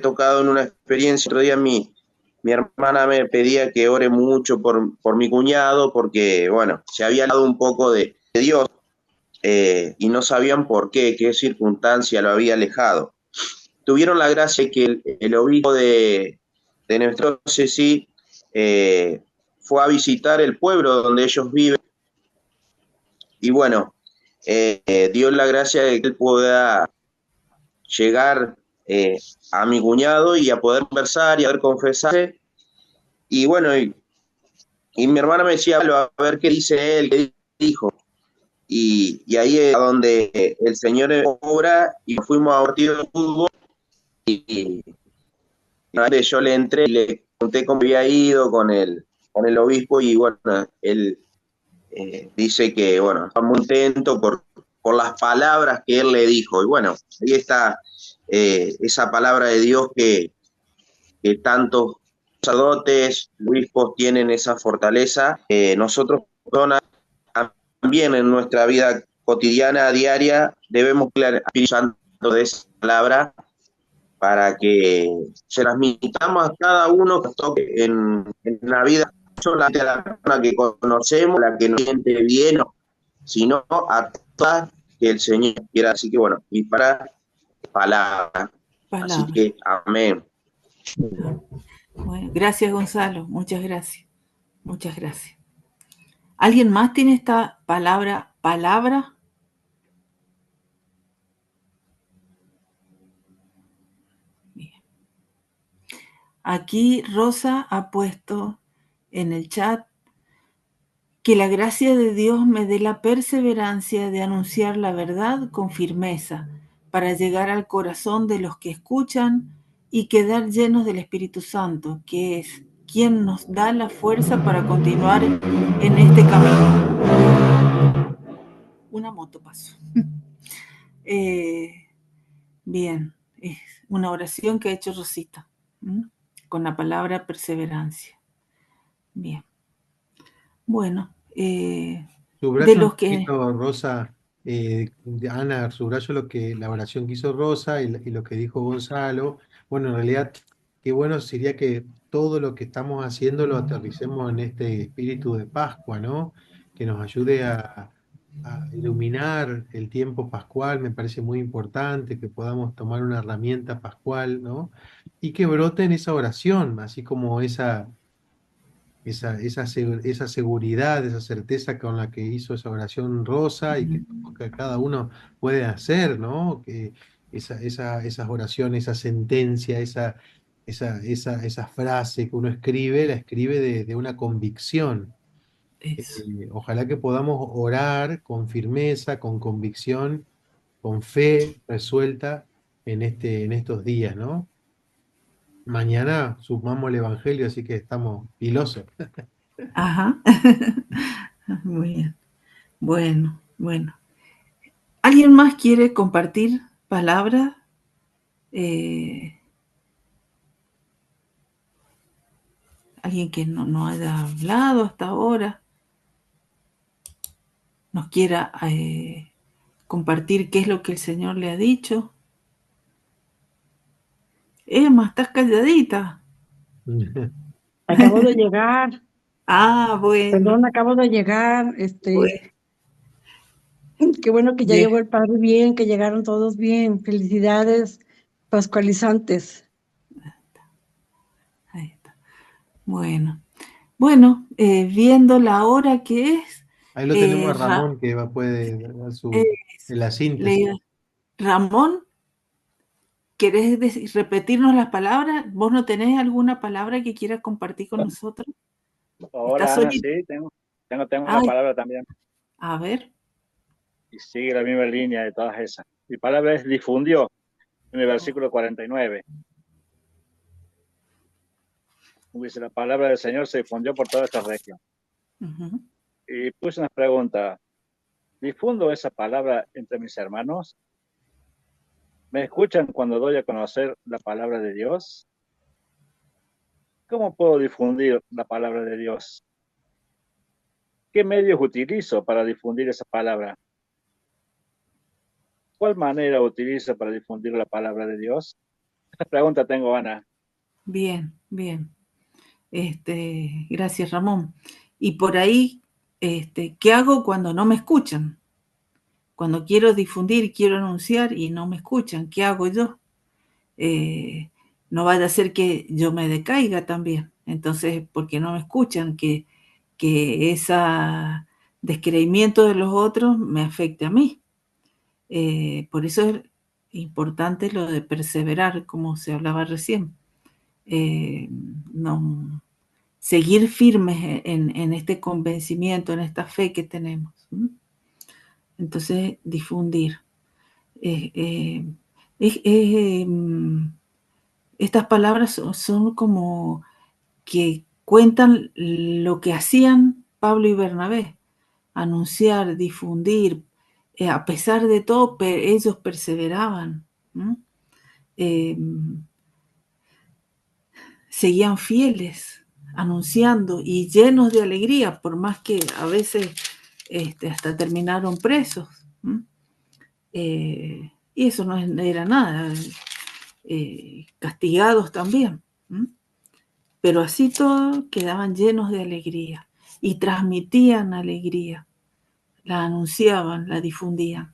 tocado en una experiencia, otro día mi hermana me pedía que ore mucho por mi cuñado porque, bueno, se había dado un poco de Dios, y no sabían por qué circunstancia lo había alejado. Tuvieron la gracia de que el obispo de nuestra diócesis fue a visitar el pueblo donde ellos viven, y bueno, dio la gracia de que él pueda llegar a mi cuñado y a poder conversar y a poder confesarse. Y bueno, y mi hermana me decía, a ver qué dice él, qué dijo. Y ahí es donde el Señor obra, y fuimos a un partido de fútbol y yo le entré y le conté cómo había ido con el obispo, y bueno, él dice que, bueno, está muy contento por las palabras que él le dijo. Y bueno, ahí está esa palabra de Dios que tantos sacerdotes, obispos tienen esa fortaleza. Nosotros, personas, también en nuestra vida cotidiana, diaria, debemos hablar de esa palabra para que se transmitamos a cada uno que toque en la vida, no solamente a la persona que conocemos, la que nos siente bien, sino a todas que el Señor quiera. Así que bueno, y para palabra. Así que amén. Bueno, gracias, Gonzalo, muchas gracias. Muchas gracias. ¿Alguien más tiene esta palabra? Bien. Aquí Rosa ha puesto en el chat que la gracia de Dios me dé la perseverancia de anunciar la verdad con firmeza para llegar al corazón de los que escuchan y quedar llenos del Espíritu Santo, que es quien nos da la fuerza para continuar en este camino. Una moto pasó. Bien, es una oración que ha hecho Rosita, con la palabra perseverancia. Bien. Bueno, Subrayo de los que... Rosa, Ana, subrayo la oración que hizo Rosa y lo que dijo Gonzalo. Bueno, en realidad, qué bueno sería que todo lo que estamos haciendo lo aterricemos en este espíritu de Pascua, ¿no? Que nos ayude a iluminar el tiempo pascual. Me parece muy importante que podamos tomar una herramienta pascual, ¿no? Y que brote en esa oración, así como esa seguridad, esa certeza con la que hizo esa oración Rosa, y que cada uno puede hacer, ¿no? Que esas oraciones, esa sentencia, esa frase que uno escribe, la escribe de una convicción. Ojalá que podamos orar con firmeza, con convicción, con fe resuelta en estos días, ¿no? Mañana sumamos el Evangelio, así que estamos pilosos. Ajá. Muy bien. Bueno, bueno. ¿Alguien más quiere compartir palabras? Alguien que no haya hablado hasta ahora, nos quiera compartir qué es lo que el Señor le ha dicho. Emma, estás calladita. Acabo de llegar. Bueno. Perdón, acabo de llegar. Bueno. Qué bueno que ya Bien. llegó el padre bien, que llegaron todos bien. Felicidades, pascualizantes. Ahí está. Bueno. Bueno, viendo la hora que es. Ahí lo tenemos a Ramón, que puede dar la síntesis. Ramón, ¿querés repetirnos las palabras? ¿Vos no tenés alguna palabra que quieras compartir con nosotros? Hola, Ana, sí, tengo una palabra también. A ver. Y sigue la misma línea de todas esas. Mi palabra es difundió, en el versículo 49. Dice, la palabra del Señor se difundió por toda esta región. Y puse una pregunta. ¿Difundo esa palabra entre mis hermanos? ¿Me escuchan cuando doy a conocer la palabra de Dios? ¿Cómo puedo difundir la palabra de Dios? ¿Qué medios utilizo para difundir esa palabra? ¿Cuál manera utilizo para difundir la palabra de Dios? Esta pregunta tengo, Ana. Bien, bien. Gracias, Ramón. Y por ahí, ¿qué hago cuando no me escuchan? Cuando quiero difundir, quiero anunciar y no me escuchan, ¿qué hago yo? No vaya a ser que yo me decaiga también. Entonces, porque no me escuchan, que ese descreimiento de los otros me afecte a mí. Por eso es importante lo de perseverar, como se hablaba recién. No, seguir firmes en este convencimiento, en esta fe que tenemos. Entonces, difundir. Estas palabras son como que cuentan lo que hacían Pablo y Bernabé, anunciar, difundir, a pesar de todo, ellos perseveraban, seguían fieles, anunciando y llenos de alegría, por más que a veces hasta terminaron presos. Y eso no era nada, castigados también. Pero así todo quedaban llenos de alegría y transmitían alegría, la anunciaban, la difundían.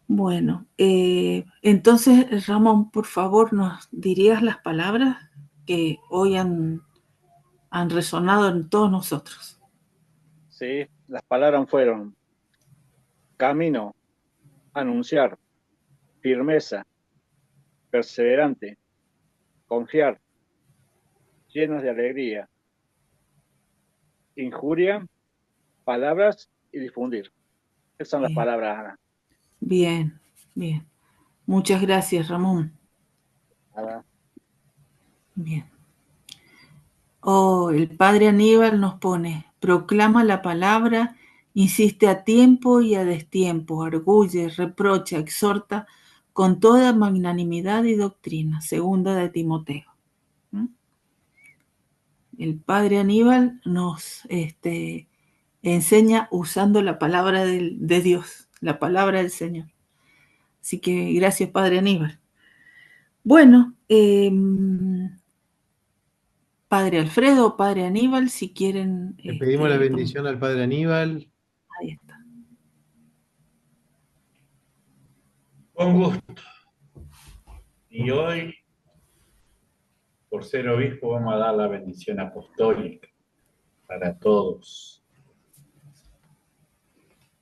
Bueno, entonces Ramón, por favor, ¿nos dirías las palabras que hoy han resonado en todos nosotros? Sí, las palabras fueron camino, anunciar, firmeza, perseverante, confiar, llenos de alegría, injuria, palabras y difundir. Esas son las palabras, Ana. Bien, bien. Muchas gracias, Ramón. Nada. Bien. Oh, el padre Aníbal nos pone, proclama la palabra, insiste a tiempo y a destiempo, arguye, reprocha, exhorta con toda magnanimidad y doctrina. Segunda de Timoteo. El padre Aníbal nos enseña usando la palabra de Dios, la palabra del Señor. Así que gracias, padre Aníbal. Bueno, padre Alfredo, padre Aníbal, si quieren... Le pedimos la bendición al padre Aníbal. Ahí está. Con gusto. Y hoy, por ser obispo, vamos a dar la bendición apostólica para todos.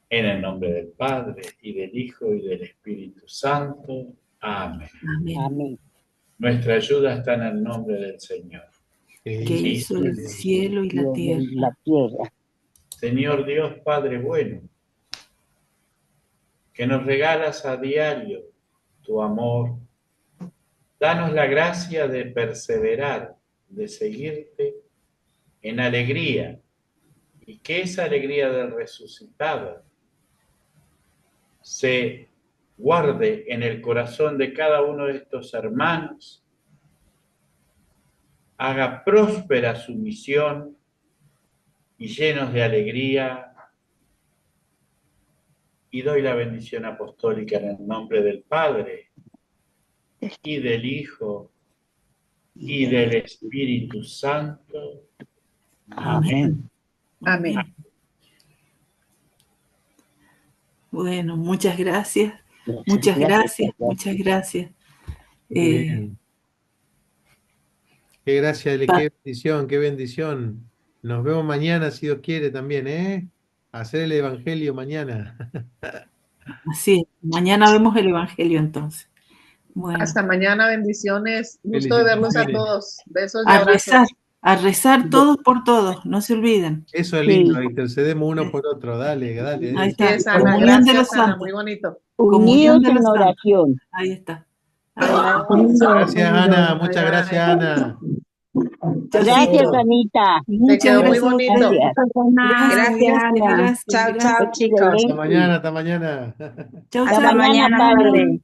En el nombre del Padre, y del Hijo, y del Espíritu Santo. Amén. Amén. Amén. Nuestra ayuda está en el nombre del Señor. Que hizo el cielo y la tierra. Señor Dios, Padre bueno, que nos regalas a diario tu amor. Danos la gracia de perseverar, de seguirte en alegría, y que esa alegría del resucitado se guarde en el corazón de cada uno de estos hermanos, haga próspera su misión y llenos de alegría. Y doy la bendición apostólica en el nombre del Padre, y del Hijo, y del Espíritu Santo. Amén. Amén. Bueno, muchas gracias. Muchas gracias. Muchas gracias. Bien. Qué gracia, qué bendición, qué bendición. Nos vemos mañana, si Dios quiere también, ¿eh? Hacer el Evangelio mañana. Así es. Mañana vemos el Evangelio entonces. Bueno. Hasta mañana, bendiciones. Gusto de verlos a todos. Besos y A rezar todos por todos, no se olviden. Eso es lindo, intercedemos uno por otro. Dale. Ahí está. Sí, Ana, Comunión de los gracias, Ana, santos. muy bonito. Comunión de Unidos los en santos. oración. Ahí está. Gracias, Ana. Muchas gracias, Ana. Gracias, Anita. Te quedó muy bonito. Gracias, Ana. Chao, chao, chicos. Hasta mañana. Chao, Hasta chao. mañana, padre.